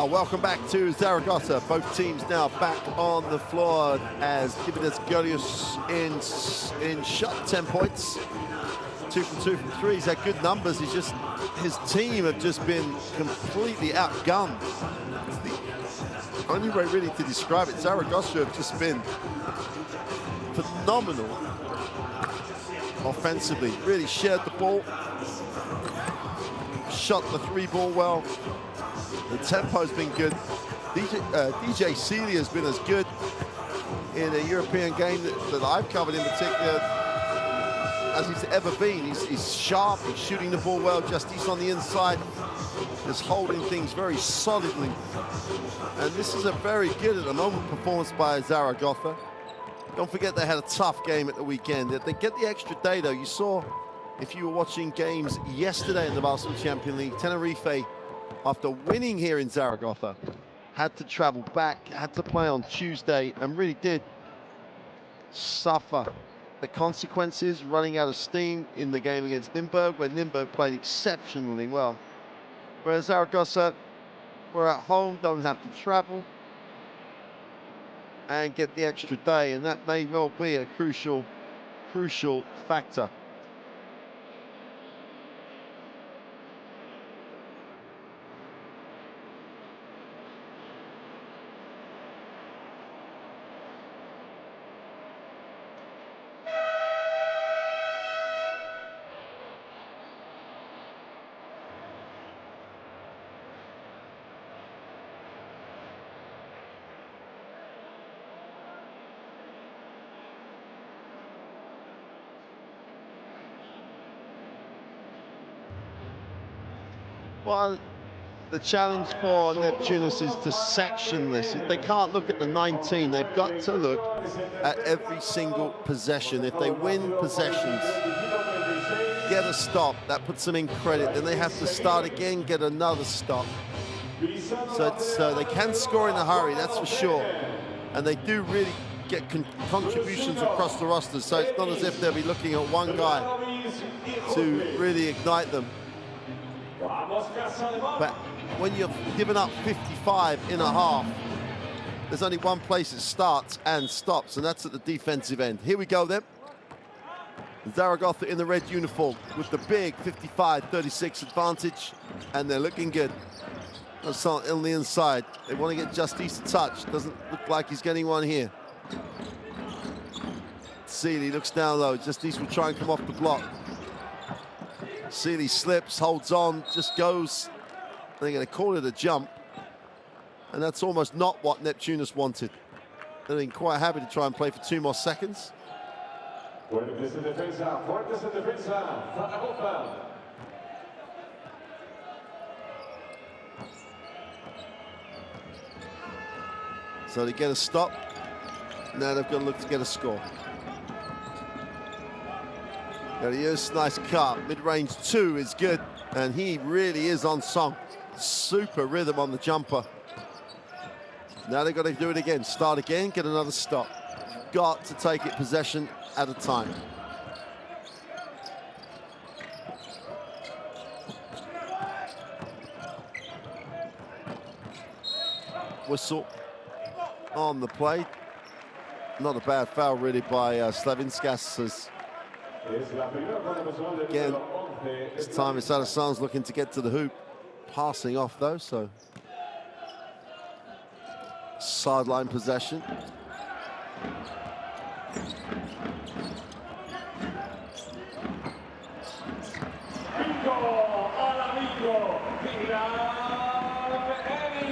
Welcome back to Zaragoza. Both teams now back on the floor as Kibides Golius in shot 10 points. 2 from 2 from 3. He's had good numbers. His team have just been completely outgunned. It's the only way really to describe it. Zaragoza have just been phenomenal offensively. Really shared the ball, shot the 3 ball well. The tempo's been good. DJ Sealy has been as good in a European game that I've covered in particular as he's ever been. He's sharp, he's shooting the ball well, just he's on the inside, just holding things very solidly. And this is a very good at the moment performance by Zaragoza. Don't forget they had a tough game at the weekend. They get the extra day though. You saw, if you were watching games yesterday in the Basketball Champion League, Tenerife, after winning here in Zaragoza, had to travel back, had to play on Tuesday, and really did suffer the consequences, running out of steam in the game against Nymburk, where Nymburk played exceptionally well. Whereas Zaragoza were at home, don't have to travel, and get the extra day, and that may well be a crucial factor. Well, the challenge for Neptunas is to section this. They can't look at the 19, they've got to look at every single possession. If they win possessions, get a stop, that puts them in credit. Then they have to start again, get another stop. So they can score in a hurry, that's for sure. And they do really get contributions across the roster, so it's not as if they'll be looking at one guy to really ignite them. But when you've given up 55 in a half, there's only one place it starts and stops, and that's at the defensive end. Here we go then. Zaragoza in the red uniform with the big 55-36 advantage, and they're looking good. Assault on the inside. They want to get Justice a touch. Doesn't look like he's getting one here. Sealy looks down low. Justice will try and come off the block. Sealy slips, holds on, just goes. They're going to call it a jump. And that's almost not what Neptunas wanted. They've been quite happy to try and play for 2 more seconds. Fuertes en defensa, Zaragoza. So they get a stop. Now they've got to look to get a score. There he is, nice cut. Mid-range 2 is good, and he really is on song. Super rhythm on the jumper. Now they've got to do it again. Start again, get another stop. Got to take it possession at a time. Whistle on the play. Not a bad foul really by Slavinskas. Again, this time it's Alassane looking to get to the hoop. Passing off though, so sideline possession.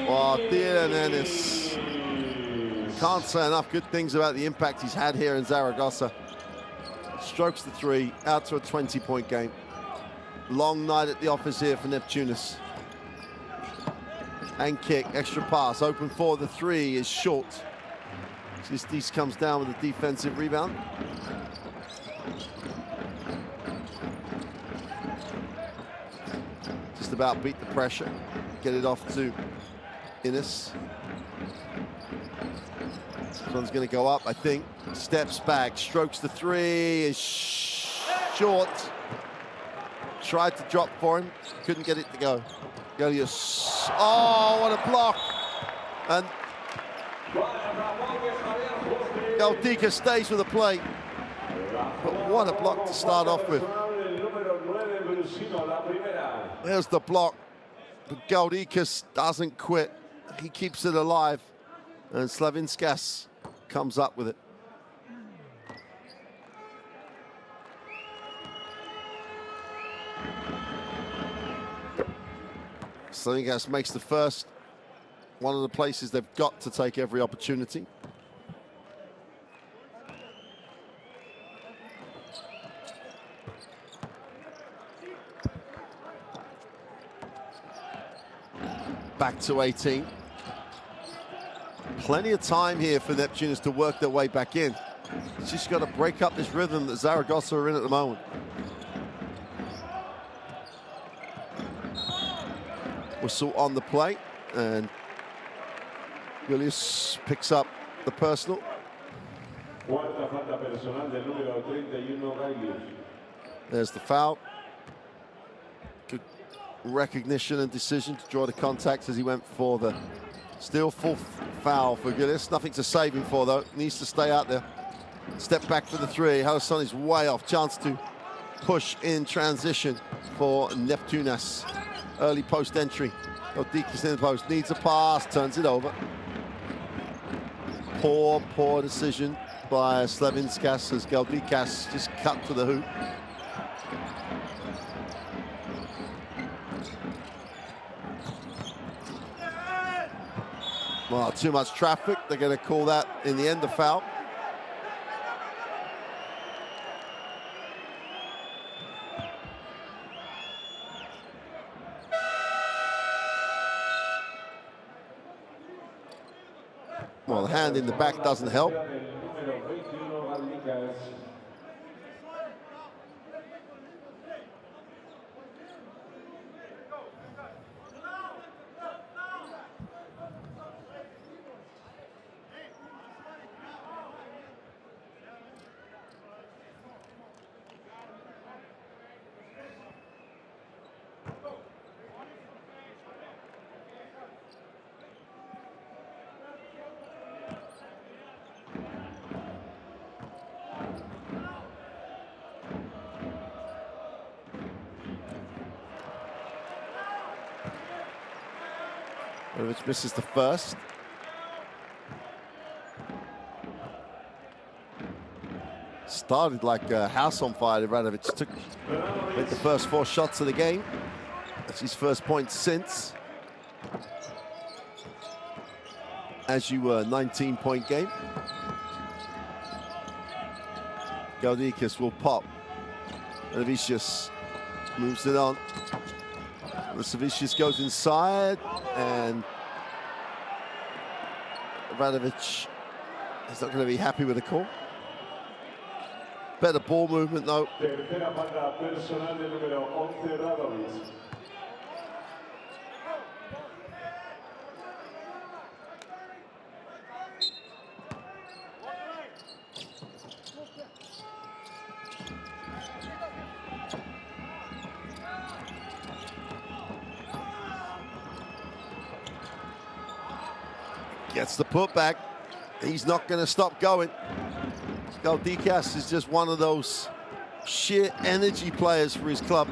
Oh, Dylan Ennis. Can't say enough good things about the impact he's had here in Zaragoza. Strokes the 3, out to a 20-point game. Long night at the office here for Neptunas. And kick, extra pass, open for the 3 is short. Justice comes down with a defensive rebound. Just about beat the pressure. Get it off to Innes. This one's going to go up, I think. Steps back, strokes the 3, is short. Tried to drop for him, couldn't get it to go. Gelius. Oh, what a block. And Galdica stays with the play. But what a block to start off with. There's the block. But Galdikas doesn't quit. He keeps it alive. And Slavinskas comes up with it. Slavinskas makes the first. One of the places they've got to take every opportunity. Back to 18. Plenty of time here for Neptunas to work their way back in. It's just got to break up this rhythm that Zaragoza are in at the moment. Whistle on the play, and Willius picks up the personal. There's the foul. Good recognition and decision to draw the contact as he went for the still full foul for Gillis. Nothing to save him for, though. Needs to stay out there. Step back for the three. Harrison is way off. Chance to push in transition for Neptunas. Early post entry. Galdikas in the post. Needs a pass. Turns it over. Poor decision by Slavinskas as Galdikas just cut to the hoop. Well, too much traffic. They're going to call that in the end a foul. Well, the hand in the back doesn't help. Which misses the first. Started like a house on fire. Ivanovic took the first 4 shots of the game. That's his first point since. As you were, 19-point game. Galdikas will pop. Savicius moves it on. Savicius goes inside, and Ivanovic is not going to be happy with the call. Better ball movement, though. Gets the putback. He's not going to stop going. Galdikas is just one of those sheer energy players for his club.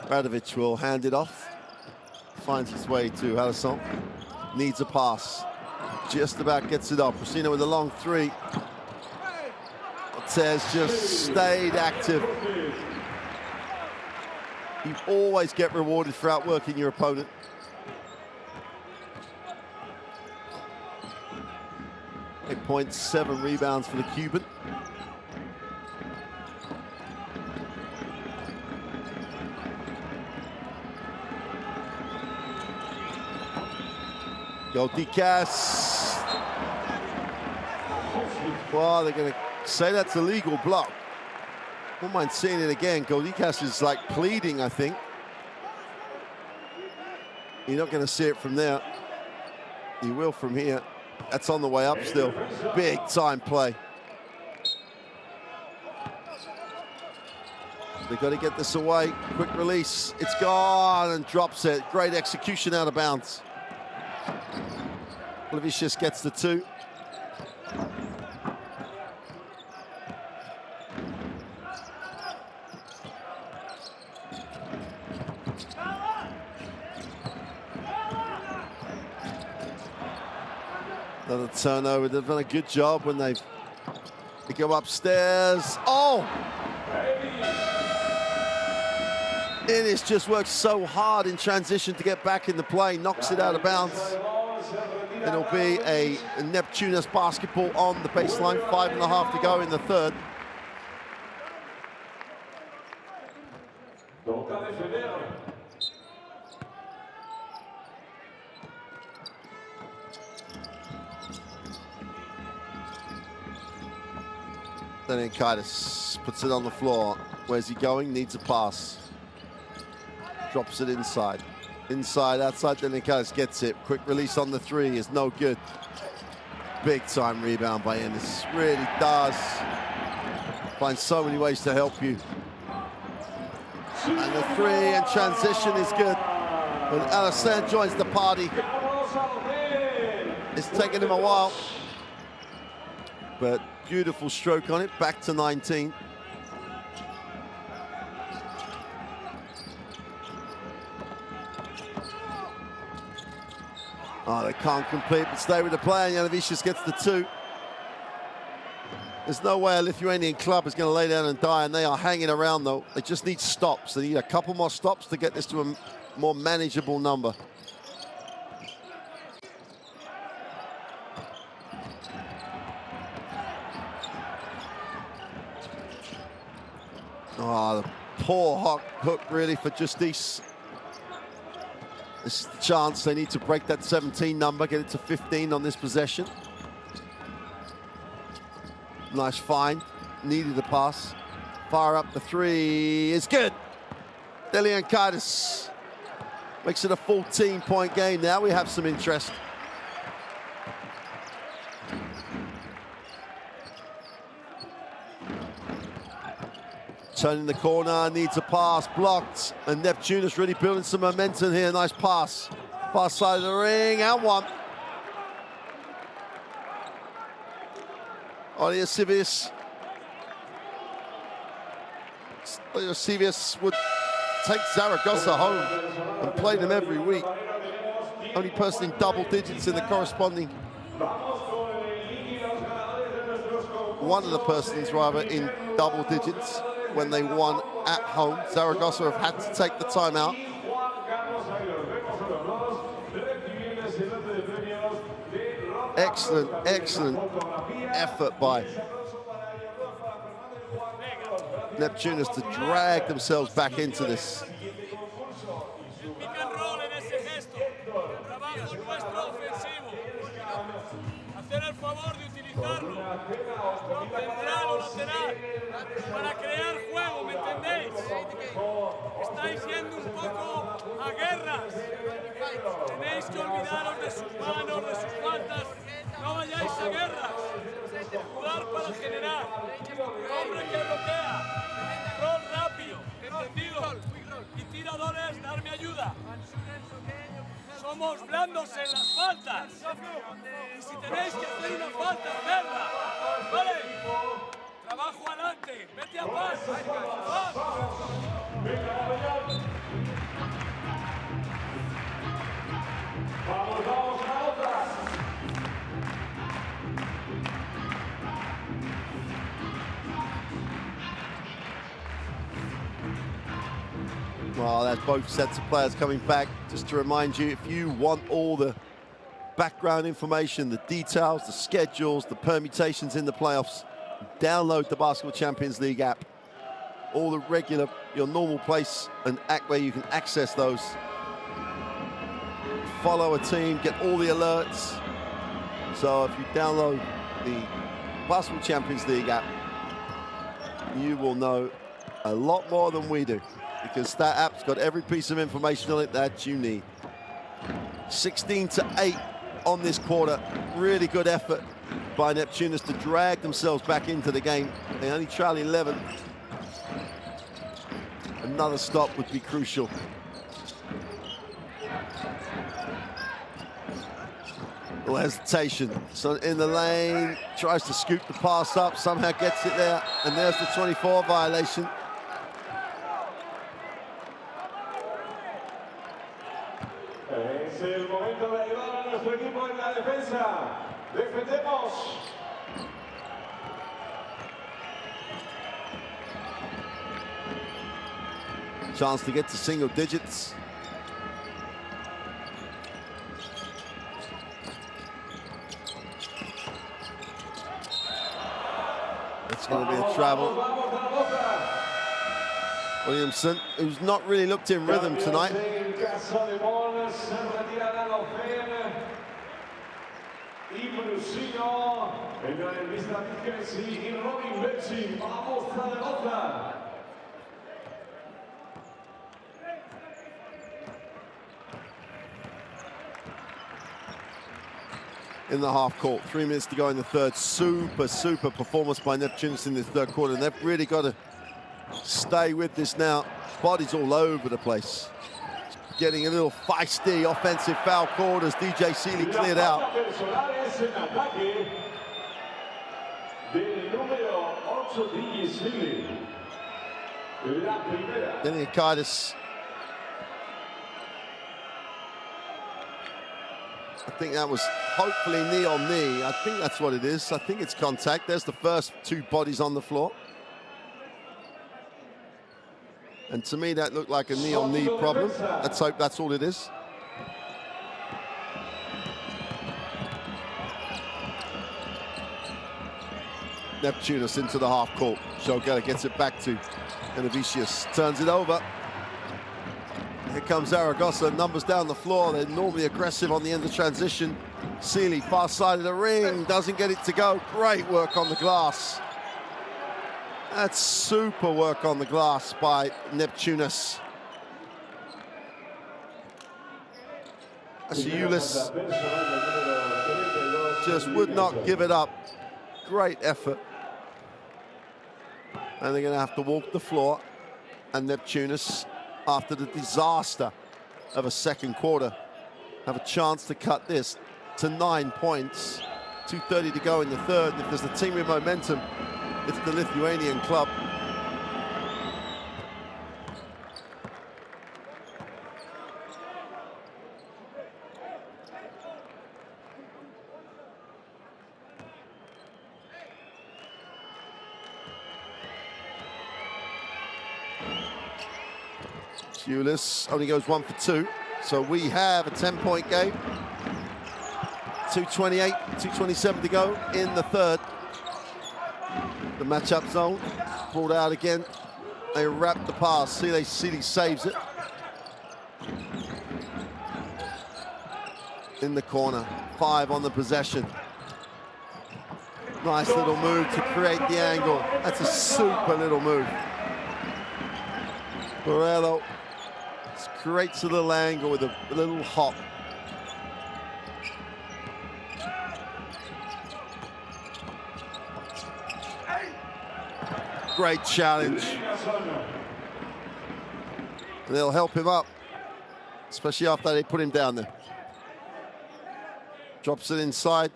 Radovic will hand it off. Finds his way to Alisson. Needs a pass. Just about gets it off. Rosino with a long three. Cortez just stayed active. You always get rewarded for outworking your opponent. .7 rebounds for the Cuban. Galdikas. Well, they're going to say that's a legal block. Wouldn't mind seeing it again. Galdikas is like pleading, I think. You're not going to see it from there. You will from here. That's on the way up still. Big time play. They've got to get this away. Quick release. It's gone and drops it. Great execution out of bounds. Levicius gets the 2. Another turnover. They've done a good job when they go upstairs. Oh! Innes just works so hard in transition to get back in the play, knocks it out of bounds. It'll be a Neptunas basketball on the baseline, 5.5 to go in the third. Then Kaitis puts it on the floor. Where's he going? Needs a pass. Drops it inside. Inside, outside, then Kaitis gets it. Quick release on the 3 is no good. Big time rebound by Innes. Really does. Finds so many ways to help you. And the 3 and transition is good. But Alassane joins the party. It's taken him a while. But beautiful stroke on it, back to 19. Oh, they can't complete, but stay with the play, and Janovicius gets the 2. There's no way a Lithuanian club is going to lay down and die, and they are hanging around, though. They just need stops. They need a couple more stops to get this to a more manageable number. Oh, the poor hook really for Justice. This is the chance. They need to break that 17 number, get it to 15 on this possession. Nice find. Needed the pass. Fire up the 3 is good. Delian Kaitis makes it a 14-point game. Now we have some interest. Turning the corner, needs a pass, blocked. And Neptunas really building some momentum here. Nice pass. Far side of the ring, and 1. Iliasivius would take Zaragoza home and play them every week. Only person in double digits in the corresponding. One of the persons, rather, in double digits when they won at home. Zaragoza have had to take the timeout. Excellent, excellent effort by Neptunas to drag themselves back into this. Para crear juego, ¿me entendéis? Estáis yendo un poco a guerras. Tenéis que olvidaros de sus manos, de sus faltas. No vayáis a guerras. Jugar para generar. Hombre que bloquea. Rol rápido, entendido. Y tiradores, darme ayuda. Somos blandos en las faltas. Y si tenéis que hacer una falta, hacerla. ¿Vale? Trabajo adelante, vete a paz. Vamos a otra. Well, that's both sets of players coming back. Just to remind you, if you want all the background information, the details, the schedules, the permutations in the playoffs, download the Basketball Champions League app. All the regular, your normal place and app where you can access those. Follow a team, get all the alerts. So if you download the Basketball Champions League app, you will know a lot more than we do, because that app's got every piece of information on it that you need. 16-8 on this quarter. Really good effort by Neptunas to drag themselves back into the game. They only trail 11. Another stop would be crucial. Little hesitation. So in the lane, tries to scoop the pass up, somehow gets it there, and there's the 24 violation. Es el momento de ayudar a nuestro equipo en la defensa. Defendemos. Chance to get to single digits. It's going to be a travel. Williamson, who's not really looked in rhythm tonight. Casademont se retiran a y Robin Becci. Vamos, Zaragoza. In the half court, 3 minutes to go in the third. Super performance by Neptunas in this third quarter. And they've really got to stay with this now. Bodies all over the place. Getting a little feisty. Offensive foul called as DJ Seeley cleared out. Deniakaitis. I think that was hopefully knee on knee. I think that's what it is. I think it's contact. There's the first 2 bodies on the floor. And to me, that looked like a knee on knee problem. Let's hope that's all it is. Neptunas into the half court. Shogella gets it back to Enavicius. Turns it over. Here comes Zaragoza, numbers down the floor. They're normally aggressive on the end of transition. Seeley, far side of the ring, doesn't get it to go. Great work on the glass. That's super work on the glass by Neptunas. Asiulis just would not give it up. Great effort. And they're going to have to walk the floor. And Neptunas, after the disaster of a second quarter, have a chance to cut this to 9 points. 2:30 to go in the third. If there's a team with momentum, it's the Lithuanian club. Asiulis only goes 1 for 2. So we have a 10-point game. 2:28, 2:27 to go in the third. The matchup zone brought out again. They wrap the pass. Seeley saves it. In the corner, 5 on the possession. Nice little move to create the angle. That's a super little move. Borello creates a little angle with a little hop. Great challenge. They'll help him up, especially after they put him down there. Drops it inside.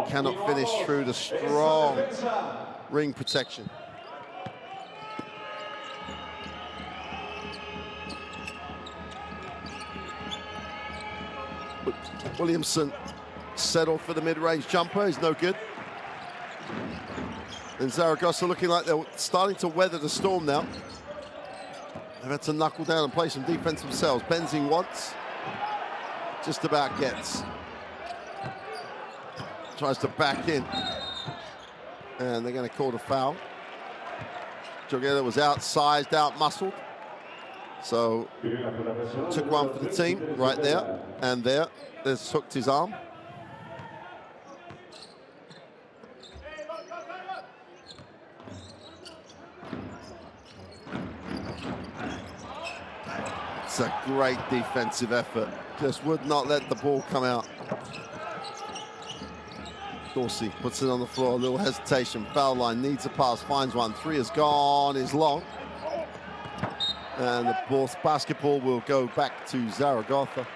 Cannot finish through the strong ring protection. Williamson settled for the mid-range jumper. He's no good. And Zaragoza looking like they're starting to weather the storm now. They've had to knuckle down and play some defense themselves. Benzing once, just about gets. Tries to back in. And they're going to call the foul. Shogella was outsized, out-muscled. So took one for the team right there and there. There's hooked his arm. It's a great defensive effort. Just would not let the ball come out. Dorsey puts it on the floor, a little hesitation, foul line, needs a pass, finds one, three is gone, is long. And the basketball will go back to Zaragoza.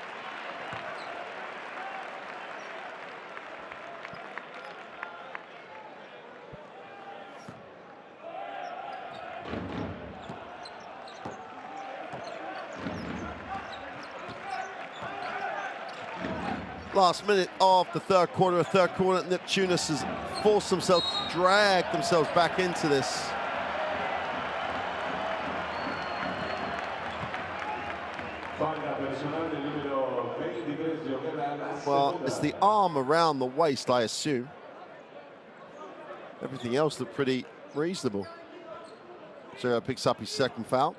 Last minute of the third quarter, Neptunas has forced themselves, dragged themselves back into this. Well, it's the arm around the waist, I assume. Everything else looked pretty reasonable. Zero picks up his second foul.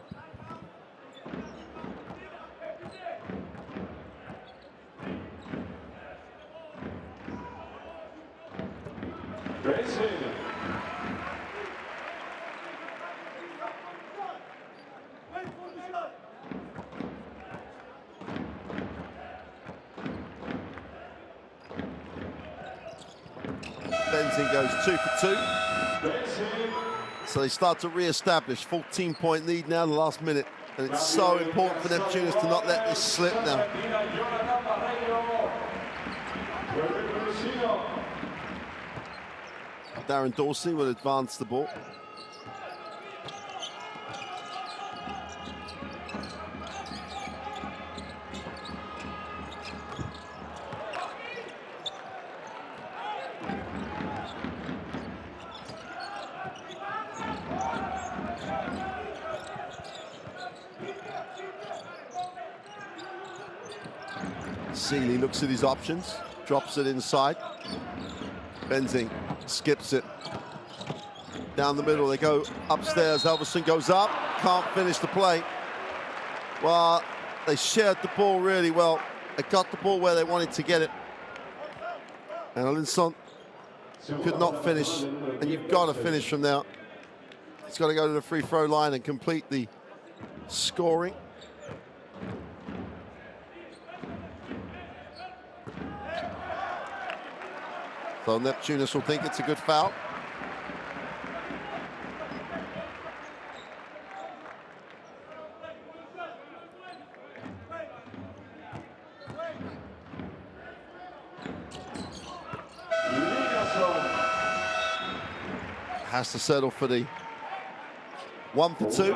Benzing goes 2 for 2. So they start to re-establish. 14-point lead now in the last minute. And it's so important for Neptunas to not let this slip now. Darren Dorsey will advance the ball. Seeley looks at his options, drops it inside. Benzing skips it. Down the middle, they go upstairs. Elverson goes up, can't finish the play. Well, they shared the ball really well. They got the ball where they wanted to get it. And Alinson could not finish, and you've got to finish from there. He's got to go to the free throw line and complete the scoring. So Neptunas will think it's a good foul. Has to settle for the 1 for 2.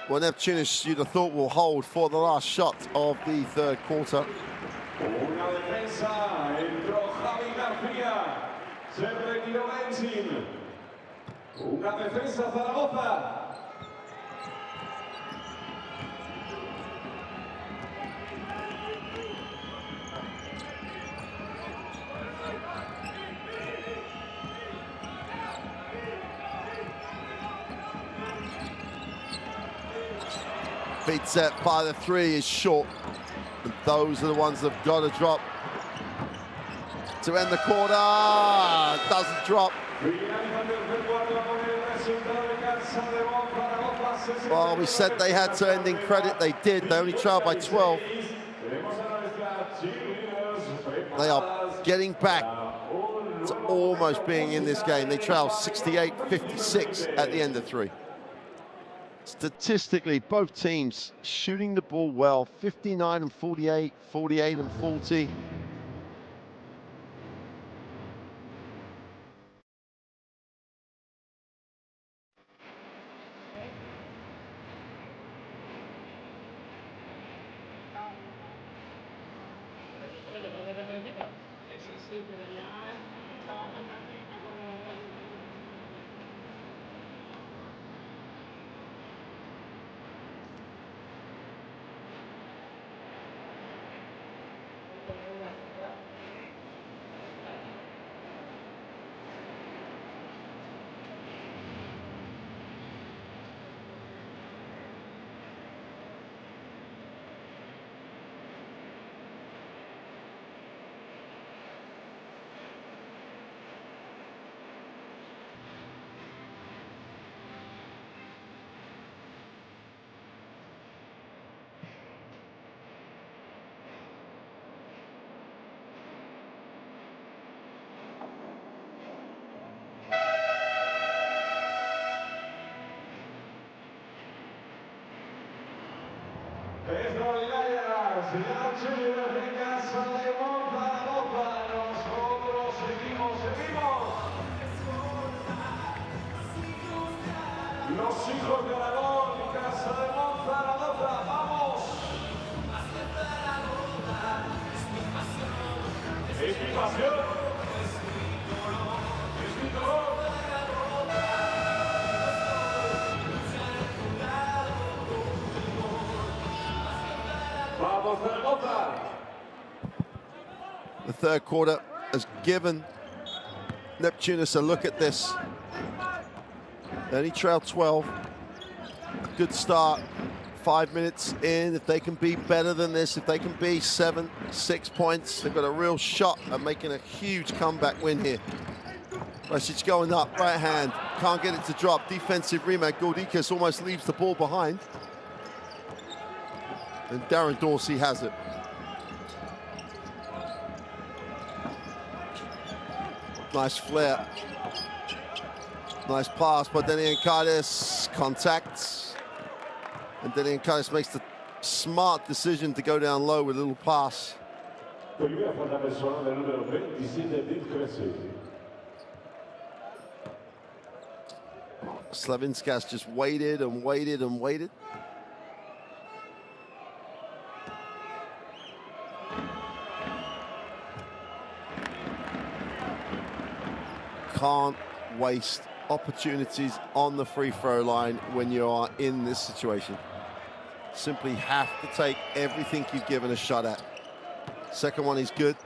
Well, Neptunas, you'd have thought, will hold for the last shot of the third quarter. Una defensa, entró Javi García, se retiró Benzing. Una defensa Zaragoza. Feet set by the three is short. And those are the ones that have got to drop to end the quarter. Doesn't drop. Well, we said they had to end in credit. They did. They only trailed by 12. They are getting back to almost being in this game. They trail 68-56 at the end of 3. Statistically, both teams shooting the ball well, 59 and 48, 48 and 40. extraordinarias. La noche de Casademont Zaragoza. Nosotros seguimos. Los hijos de Aragón, Casademont Zaragoza, vamos. Es mi pasión. Es mi dolor. Vamos, Zaragoza. The third quarter has given Neptunas a look at this. They only trail 12. Good start. 5 minutes in. If they can be better than this, if they can be 7-6 points, they've got a real shot at making a huge comeback win here. It's going up, right hand. Can't get it to drop. Defensive rebound. Gordikas almost leaves the ball behind. And Darren Dorsey has it. Nice flare. Nice pass by Deniankadis. Contact. And Deniankadis makes the smart decision to go down low with a little pass. Slavinskas just waited and waited and waited. Can't waste opportunities on the free throw line when you are in this situation. Simply have to take everything you've given a shot at. Second one is good.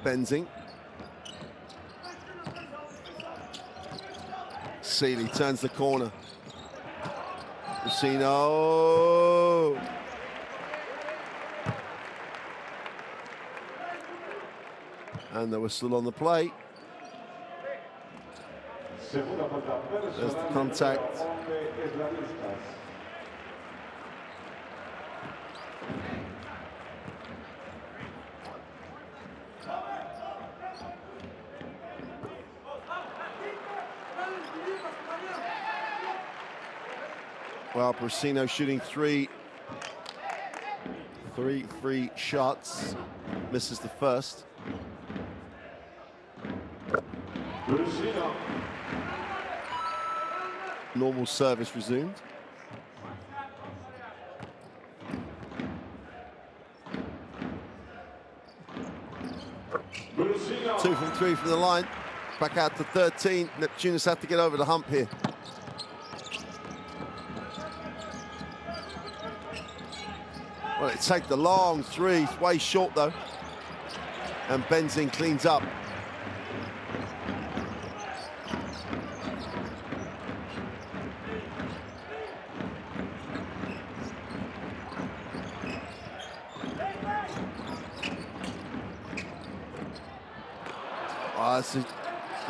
Benzing. Seeley turns the corner. Lucino. And the whistle on the play. There's the contact. Well, Brasino shooting three free shots, misses the first. Brasino. Normal service resumed. Brasino. 2 from 3 from the line, back out to 13. Neptunas have to get over the hump here. Well, it take the long three, it's way short though. And Benzing cleans up.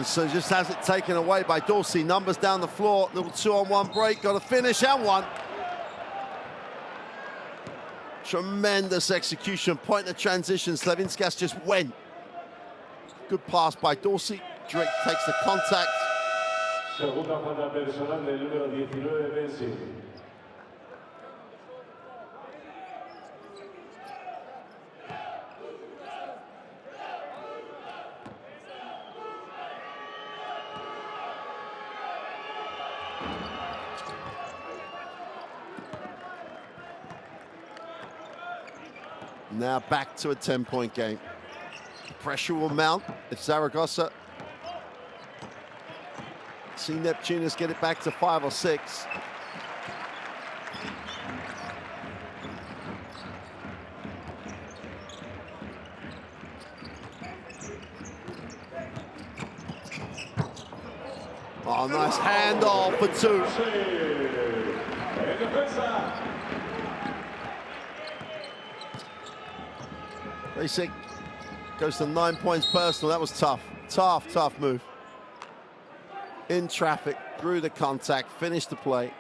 So just has it taken away by Dorsey. Numbers down the floor, little 2-on-1 break, got a finish and one. Tremendous execution, point of transition. Slavinskas just went. Good pass by Dorsey. Drake takes the contact. Segunda falta personal del número 19, Benzing. Now back to a 10-point game. Pressure will mount if Zaragoza see Neptunas get it back to 5 or 6. Oh, nice handoff for 2. Basic goes to 9 points personal. That was tough. Tough move. In traffic, through the contact, finished the play.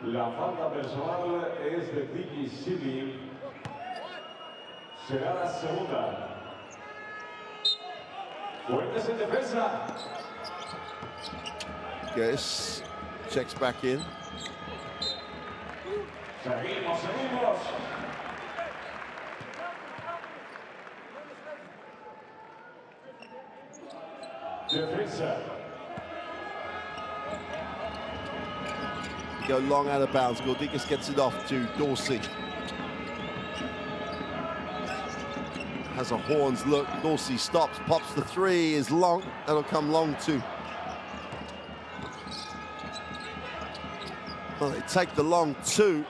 La falta personal es de Tiki Sibi. Será la segunda. Fuertes en defensa. Guess checks back in. Seguimos, seguimos. Defensa. Go long out of bounds. Gordikas gets it off to Dorsey. Has a horns look. Dorsey stops, pops the three, is long. That'll come long too. Well, they take the long two.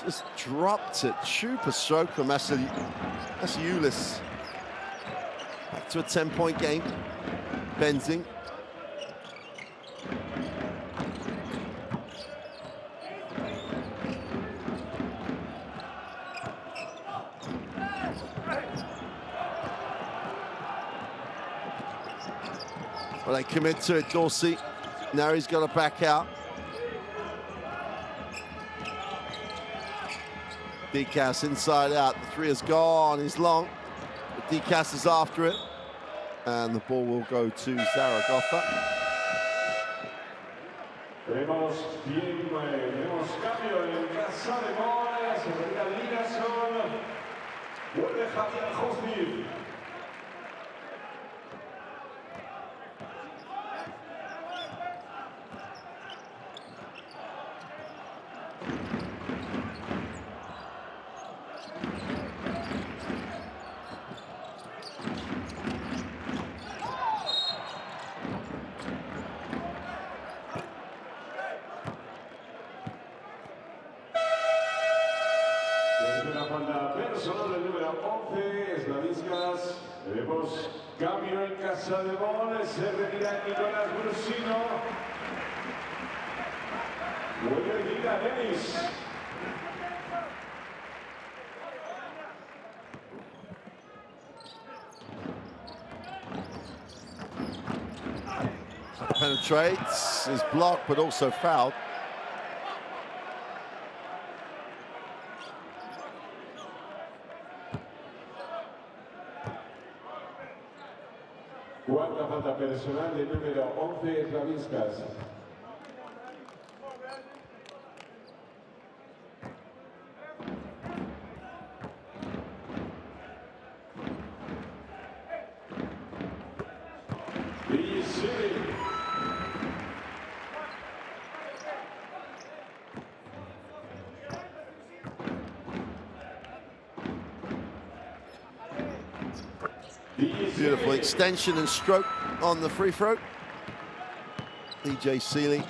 Just dropped it. Super stroke from Asiulis. Back to a 10-point game. Benzing. Well, they commit to it, Dorsey. Now he's got to back out. Decas inside out. The three is gone. He's long. But Decas is after it. And the ball will go to Zaragoza. Tenemos cambio en Casademont. Se retira Linason. Vuelve Javier Josmir. Personal del número 11, Slaviskas. Tenemos cambio en Casademont. Se retira Nicolás Brusino. Vuelve Liga Denis. Penetrates, is blocked, but also fouled. Cuarta falta personal del número 11, Slaviskas. Beautiful extension and stroke on the free throw. EJ Seeley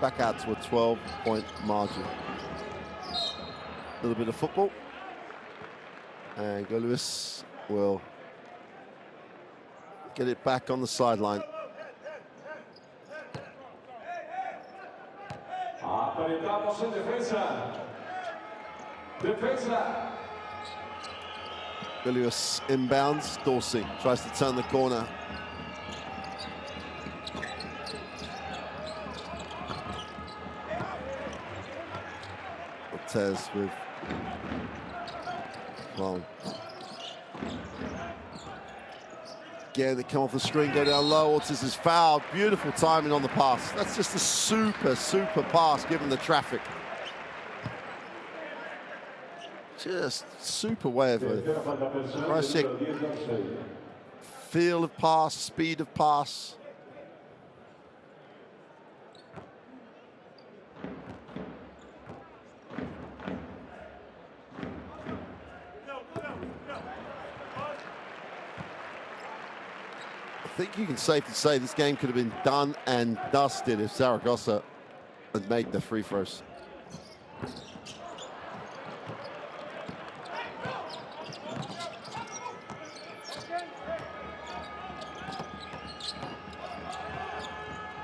back out to a 12-point margin. A little bit of football. And Goluis will get it back on the sideline. Apretamos en defensa. Defensa. Goluis inbounds. Dorsey tries to turn the corner. Cortez with long. Again, they come off the screen, go down low. Ortiz is fouled. Beautiful timing on the pass. That's just a super, super pass given the traffic. Just super way of it. Feel of pass, speed of pass. I think you can safely say this game could have been done and dusted if Zaragoza had made the free throws.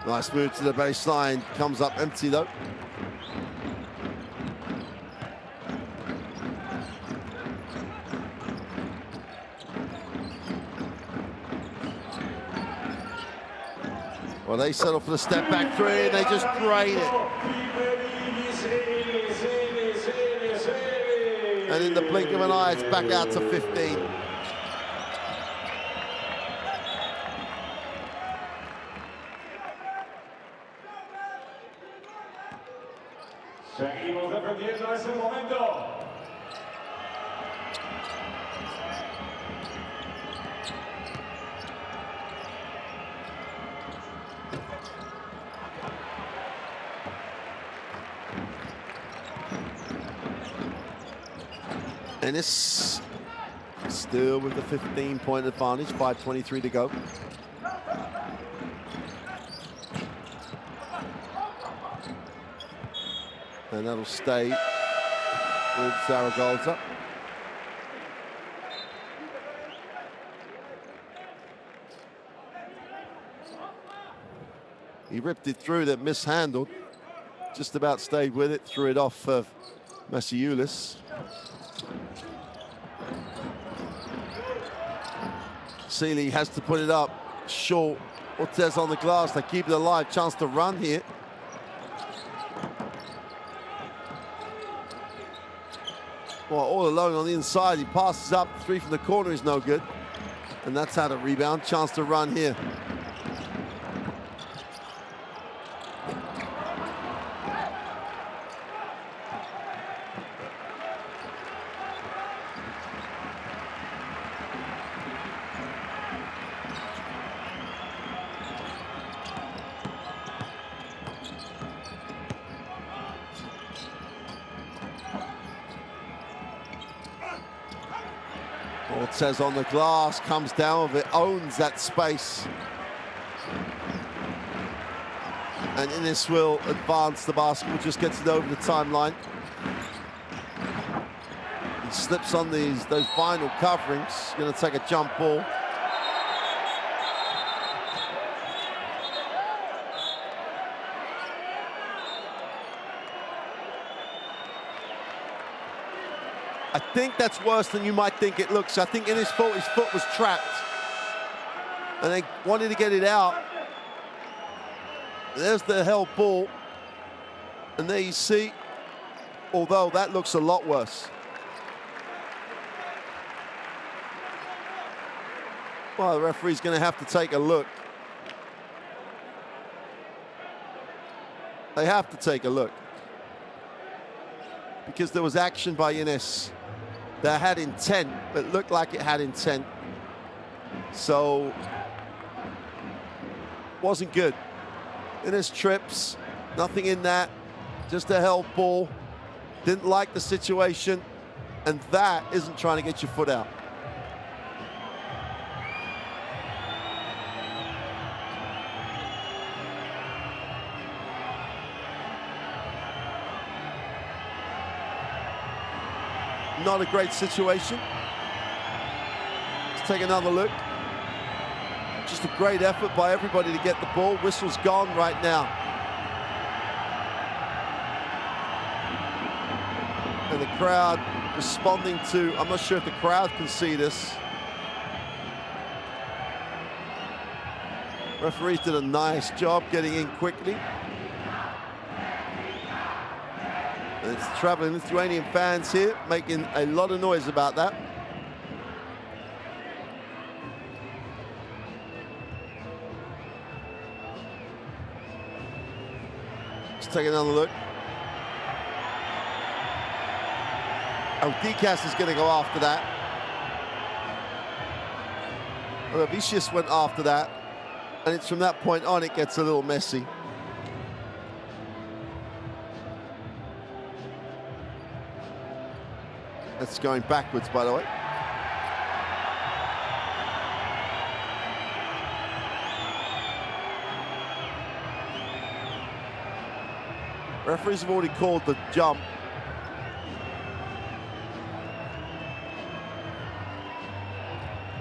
Nice move to the baseline, comes up empty though. Well, they settle for the step back three and they just drain it. And in the blink of an eye, it's back out to 15. Seguimos defendiendo ese momento. Ennis still with the 15-point advantage, 5:23 to go. And that'll stay with Zaragoza. He ripped it through, that mishandled. Just about stayed with it, threw it off of Masiulis. Sealy has to put it up short. Ortez on the glass, they keep it alive. Chance to run here. Well, all alone on the inside, he passes up. 3 from the corner is no good. And that's how to rebound. Chance to run here. Ortez on the glass, comes down with it, owns that space. And Innes will advance the basketball, just gets it over the timeline. He slips on those vinyl coverings, gonna take a jump ball. I think that's worse than you might think it looks. I think in his foot was trapped. And they wanted to get it out. There's the held ball. And there you see, although that looks a lot worse. Well, the referee's going to have to take a look. They have to take a look. Because there was action by Innes that had intent, that looked like it had intent. So, wasn't good. Innes trips, nothing in that, just a held ball. Didn't like the situation, and that isn't trying to get your foot out. Not a great situation. Let's take another look. Just a great effort by everybody to get the ball. Whistle's gone right now. And the crowd responding to, I'm not sure if the crowd can see this. Referees did a nice job getting in quickly. It's traveling Lithuanian fans here, making a lot of noise about that. Let's take another look. Oh, Dikas is going to go after that. Well, Vicious went after that. And it's from that point on, it gets a little messy. That's going backwards, by the way. Referees have already called the jump.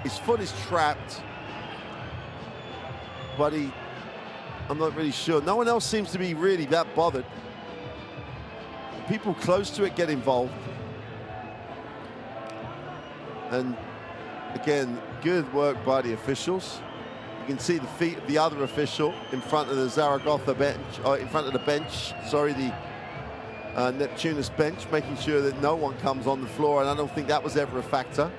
His foot is trapped, but I'm not really sure. No one else seems to be really that bothered. People close to it get involved. And again, good work by the officials. You can see the feet of the other official in front of the Zaragoza bench, in front of the bench. Sorry, the Neptunas bench, making sure that no one comes on the floor, and I don't think that was ever a factor.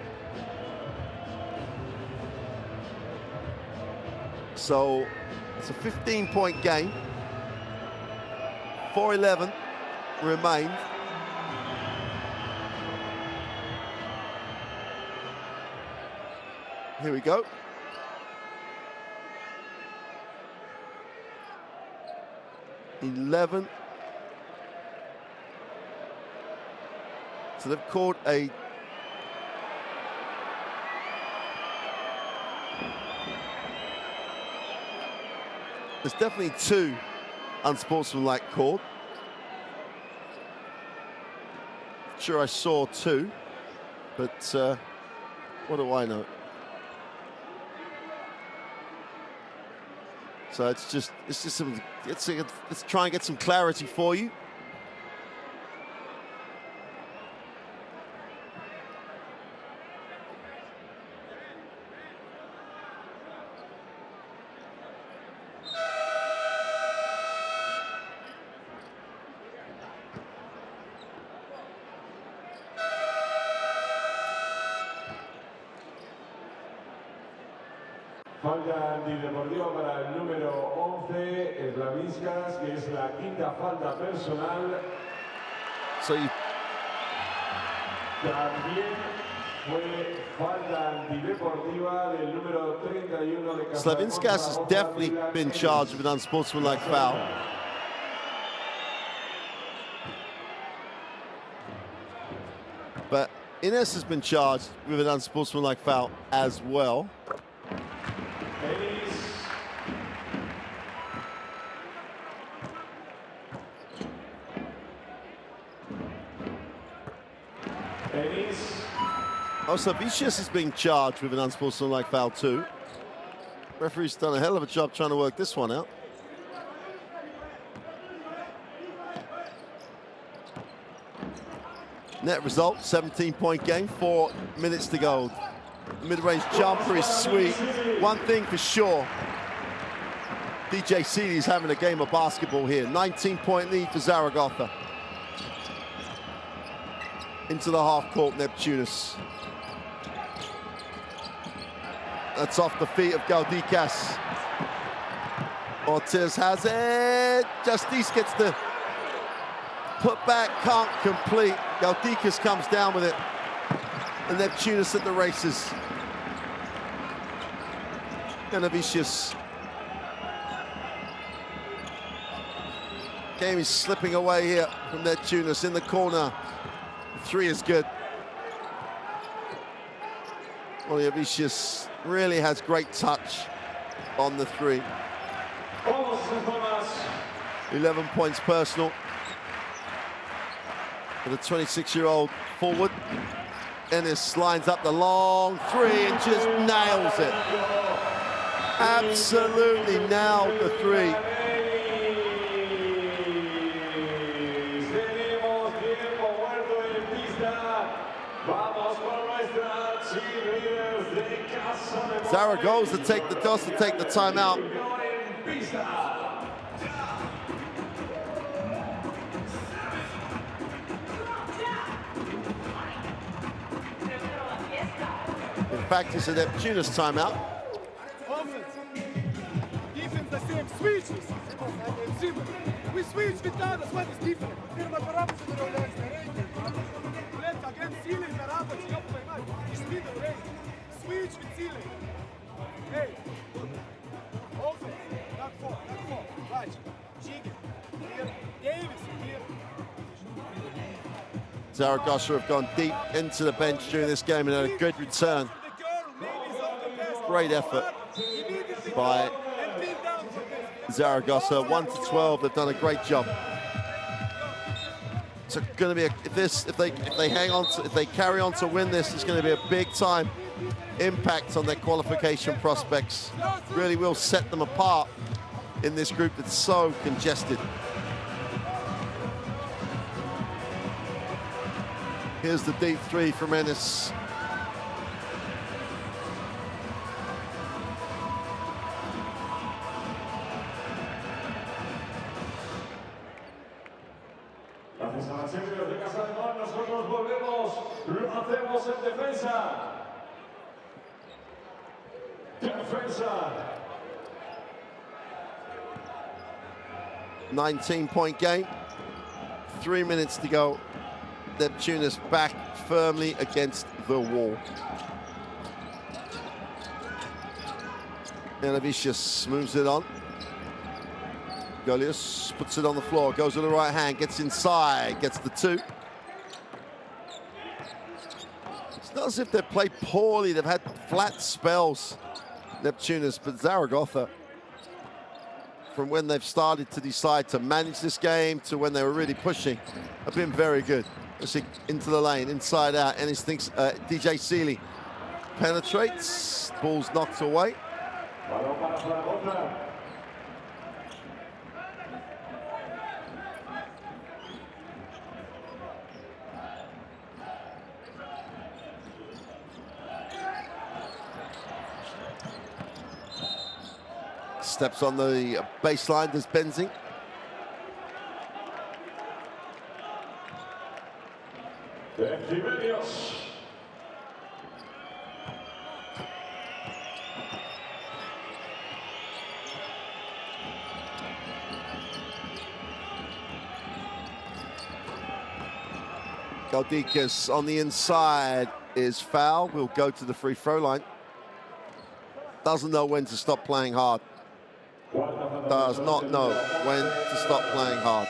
So it's a 15-point game. 4:11 remained. Here we go. .11. So they've called a there's definitely two unsportsmanlike called. Sure, I saw two, but what do I know? So let's try and get some clarity for you. Falta antideportiva para el número 11, Slavinskas, que es la quinta falta personal. So you También fue falta antideportiva del número 31 de Casademont Slavinskas has definitely been charged with an unsportsmanlike foul. But Ines has been charged with an unsportsmanlike foul as well. Also, Vicious is being charged with an unsportsmanlike foul too. Referee's done a hell of a job trying to work this one out. Net result, 17-point game, 4 minutes to go. Mid-range jumper is sweet. One thing for sure, DJ Seeley's having a game of basketball here. 19-point lead for Zaragoza. Into the half-court, Neptunas. That's off the feet of Galdikas. Ortiz has it. Justice gets the putback, can't complete. Galdikas comes down with it. And Neptunas at the races. Ganavicius. Game is slipping away here from Neptunas in the corner. The three is good. Oliavicius really has great touch on the three. 11 points personal for the 26-year-old forward. Ennis lines up the long three and just nails it. Absolutely nailed the three. Zaragoza take the toss to take the timeout. In fact, it's a Neptunas timeout. Offense. Defense the same. Switches. We switch with others. What is different? Switch with ceiling. Hey. Offense. Not four. Right. Jiggy. Here. Davis. Here. Zaragoza have gone deep into the bench during this game and had a good return. Great effort by Zaragoza. 1-12. They've done a great job. So going to be if they carry on to win this, it's going to be a big time impact on their qualification prospects. Really will set them apart in this group that's so congested. Here's the deep three from Ennis. Así amigos de Casademont, nosotros volvemos, lo hacemos en defensa. Defensa. 19-point game. 3 minutes to go. Neptunas back firmly against the wall. Janavicius moves it on. Golius puts it on the floor, goes with the right hand, gets inside, gets the two. It's not as if they've played poorly, they've had flat spells, Neptunas, but Zaragoza, from when they've started to decide to manage this game to when they were really pushing, have been very good. Pushing into the lane, inside out, and he thinks DJ Seeley penetrates, ball's knocked away. Balón para Zaragoza. Steps on the baseline, does Benzing. Galdikas on the inside is foul. Will go to the free throw line. Doesn't know when to stop playing hard. Does not know when to stop playing hard.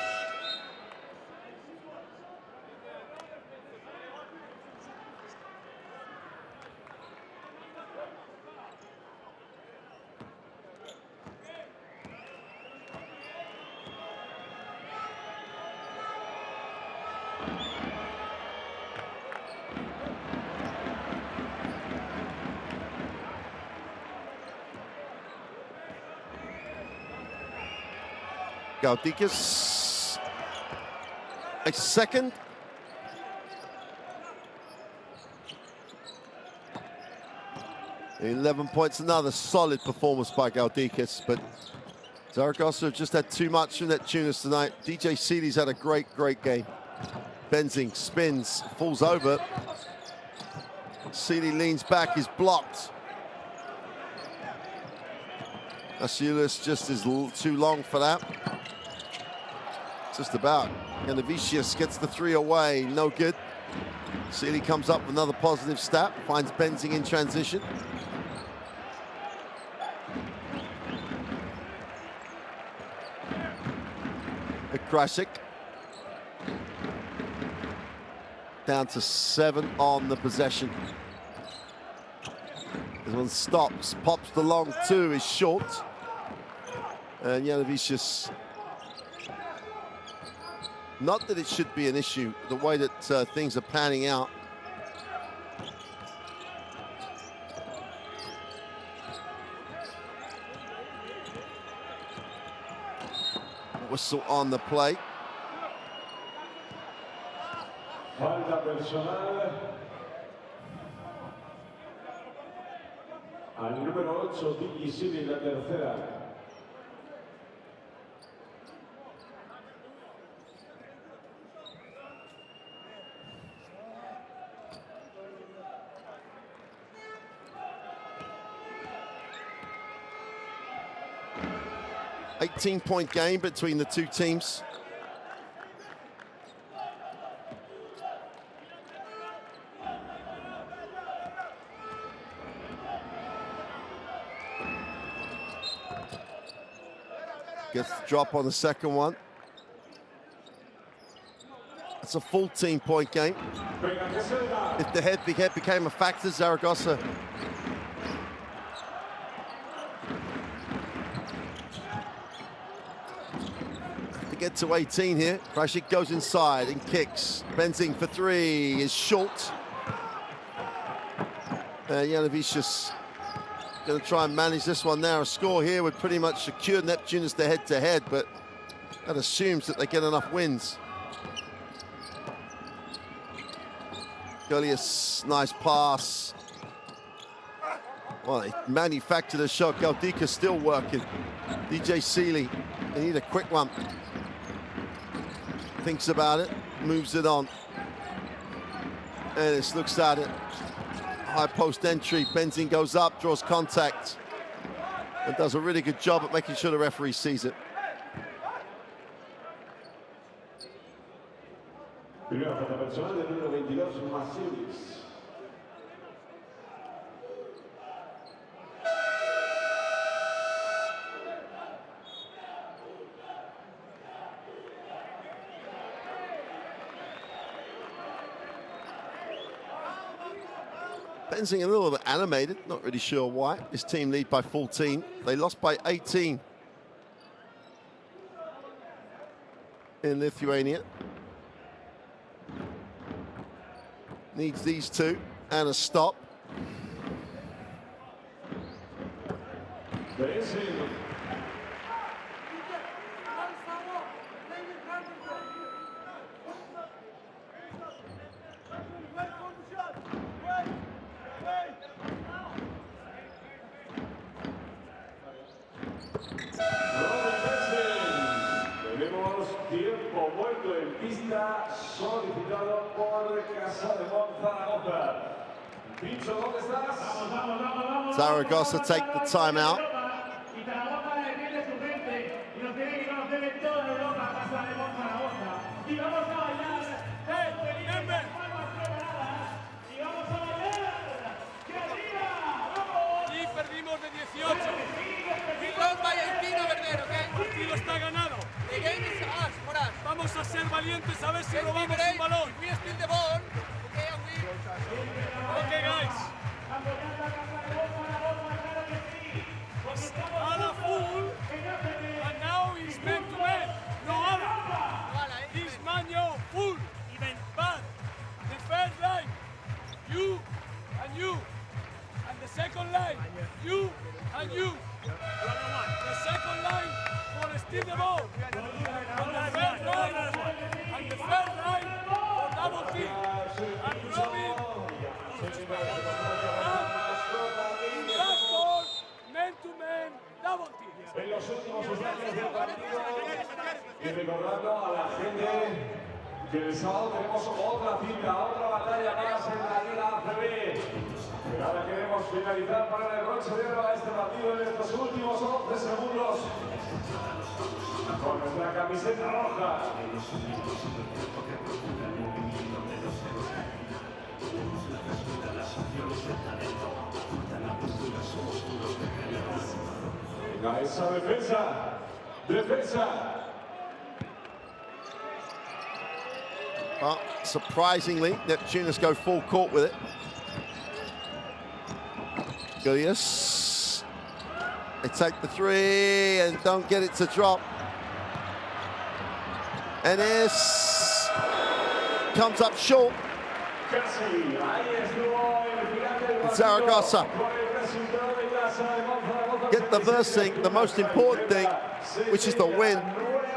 Galdikas, a second. $11 points, another solid performance by Galdikas, but Zaragoza have just had too much from Neptunas tonight. DJ Seeley's had a great game. Benzing spins, falls over. Seeley leans back, is blocked. Asiulis just is too long for that. Just about. Janavicius gets the three away, no good. Seeley comes up with another positive stat, finds Benzing in transition. Krasik. Down to 7 on the possession. This one stops, pops the long two, is short. And Janavicius, not that it should be an issue, the way that things are panning out. Whistle on the play. Falta personal al número 8, DJ Seeley, la tercera. $18-point game between the two teams. Gets the drop on the second one. It's a 14-point game. If the head became a factor, Zaragoza get to 18 here. Krasik goes inside and kicks. Benzing for three is short. Janavicius going to try and manage this one now. A score here would pretty much secure Neptunas to head-to-head, but that assumes that they get enough wins. Golius, nice pass. Well, they manufactured a shot. Galdikas still working. DJ Seeley, they need a quick one. Thinks about it. moves it on. Ennis looks at it. High post entry. Benzing goes up, draws contact, and does a really good job at making sure the referee sees it. Primera falta personal del número 22, Masiulis. Benzing a little bit animated, not really sure why. His team lead by 14. They lost by 18 in Lithuania. Needs these two and a stop. Tenemos tiempo muerto en pista solicitado por Casademont Zaragoza. Pincho, ¿dónde estás? Zaragoza take the timeout. Y Zaragoza defiende su gente y nos tiene que conocer en toda Europa, Casademont Zaragoza. Y vamos a bailar. Palmas preparadas. Y vamos a bailar. ¡Que arriba! ¡Vamos! Y perdimos de 18. El partido está ganado. Vamos a ser valientes a ver si robamos un balón. Okay, guys. Ala full, and now he's man to man. No Ala. He's Maño full. Bad. The first line, you and you. And the second line, you and you. The second line for steal the ball. And the third line, and the third line for double kick. And Robin, and backboard, man to man, double kick. En los últimos instantes del partido, y recordando a la gente que el sábado tenemos otra cita, otra batalla más en la Liga ACB. Pero ahora queremos finalizar para el broche de oro a este partido en estos últimos 11 segundos con nuestra camiseta roja. Venga, esa defensa. Defensa. Well, surprisingly, Neptunas go full court with it. Gilius. They take the three and don't get it to drop. Ennis comes up short. Zaragoza get the first thing, the most important thing, which is the win.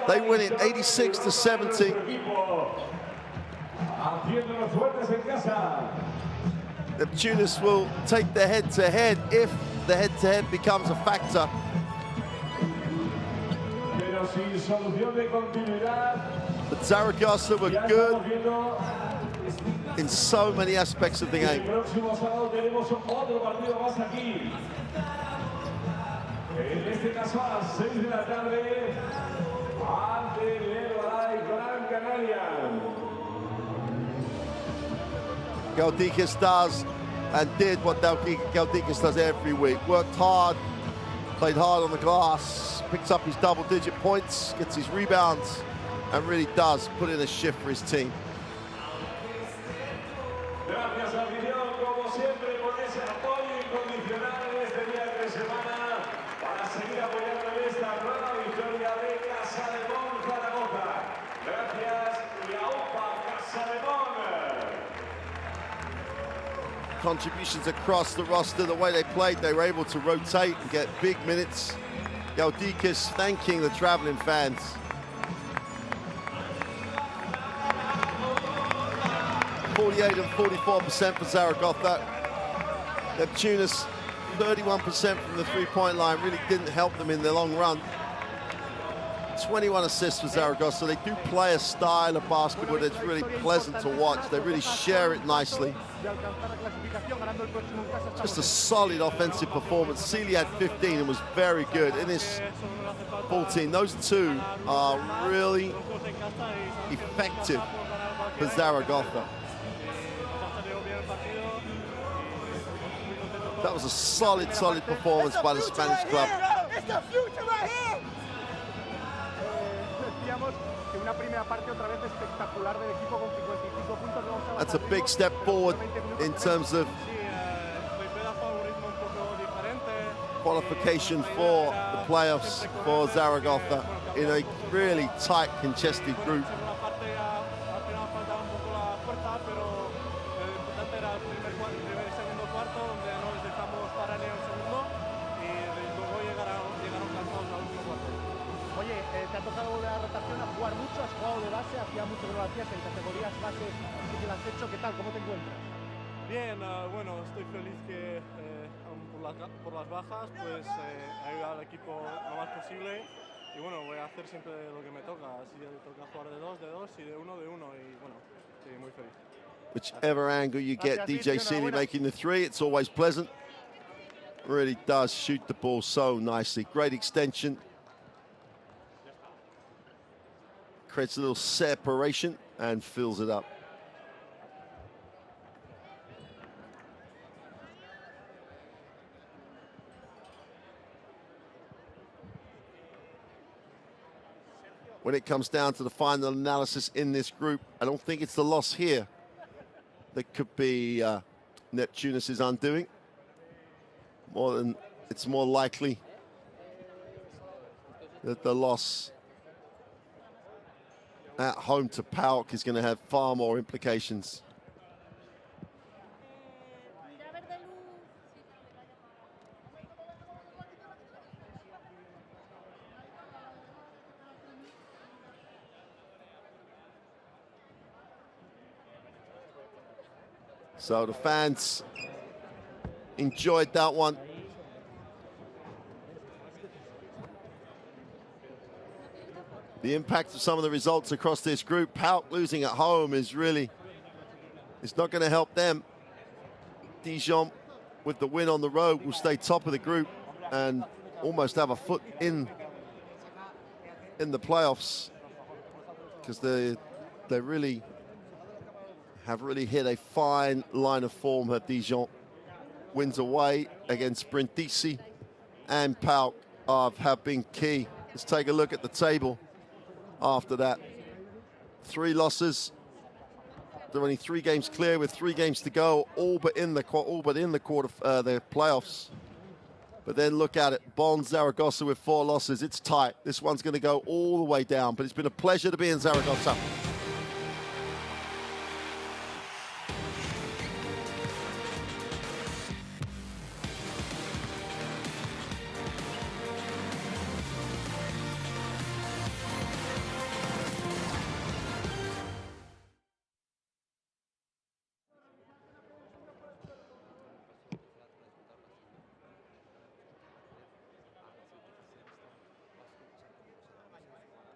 They win it 86-70. Neptunas will take the head-to-head if the head-to-head becomes a factor. But Zaragoza were good in so many aspects of the game. Galdikas does and did what Galdikas does every week. Worked hard, played hard on the glass, picks up his double-digit points, gets his rebounds, and really does put in a shift for his team. Gracias, afición, como siempre, por ese apoyo incondicional en este día de semana para seguir apoyando en esta nueva victoria de Casademont Zaragoza. Gracias y aupa Casademont. Contributions across the roster, the way they played, they were able to rotate and get big minutes. Galdikas thanking the traveling fans. .48 and 44% for Zaragoza. Neptunas 31% from the three-point line really didn't help them in the long run. 21 assists for Zaragoza. They do play a style of basketball that's really pleasant to watch. They really share it nicely. Just a solid offensive performance. Sealy had 15 and was very good in his 14. Those two are really effective for Zaragoza. That was a solid performance by the Spanish club. It's the future right here! That's a big step forward in terms of qualification for the playoffs for Zaragoza in a really tight, congested group. Te ha tocado volver a la rotación, a jugar mucho, has jugado de base, hacía mucho que lo hacías en categorías base, sí que lo has hecho. ¿Qué tal? ¿Cómo te encuentras? Bien, bueno, estoy feliz que por las bajas, pues ayudar al equipo lo más posible y bueno, voy a hacer siempre lo que me toca. Si me toca jugar de dos y de uno, y bueno, sí, muy feliz. Whichever angle you get, DJ Sealy making the three, it's always pleasant. Really does shoot the ball so nicely. Great extension. Creates a little separation and fills it up. When it comes down to the final analysis in this group, I don't think it's the loss here that could be Neptunas' undoing. It's more likely that the loss at home to PAOK is going to have far more implications. So the fans enjoyed that one. The impact of some of the results across this group. PAOK losing at home is really, it's not going to help them. Dijon, with the win on the road, will stay top of the group and almost have a foot in the playoffs, because they really have hit a fine line of form. Her Dijon wins away against Brindisi and PAOK have been key. Let's take a look at the table. After that, 3 losses. They're only 3 games clear with 3 games to go, all but in the playoffs. But then look at it, Bonn Zaragoza with 4 losses. It's tight. This one's going to go all the way down. But it's been a pleasure to be in Zaragoza.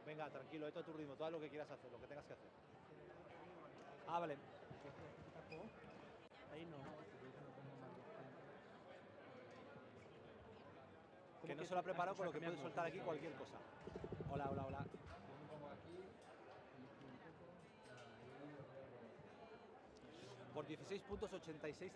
Venga, tranquilo, esto es tu ritmo, todo lo que quieras hacer, lo que tengas que hacer. Ah, vale. Ahí no. Que no se lo ha preparado, con lo que puede soltar aquí cualquier cosa. Hola, hola, hola. Por 16 puntos, 86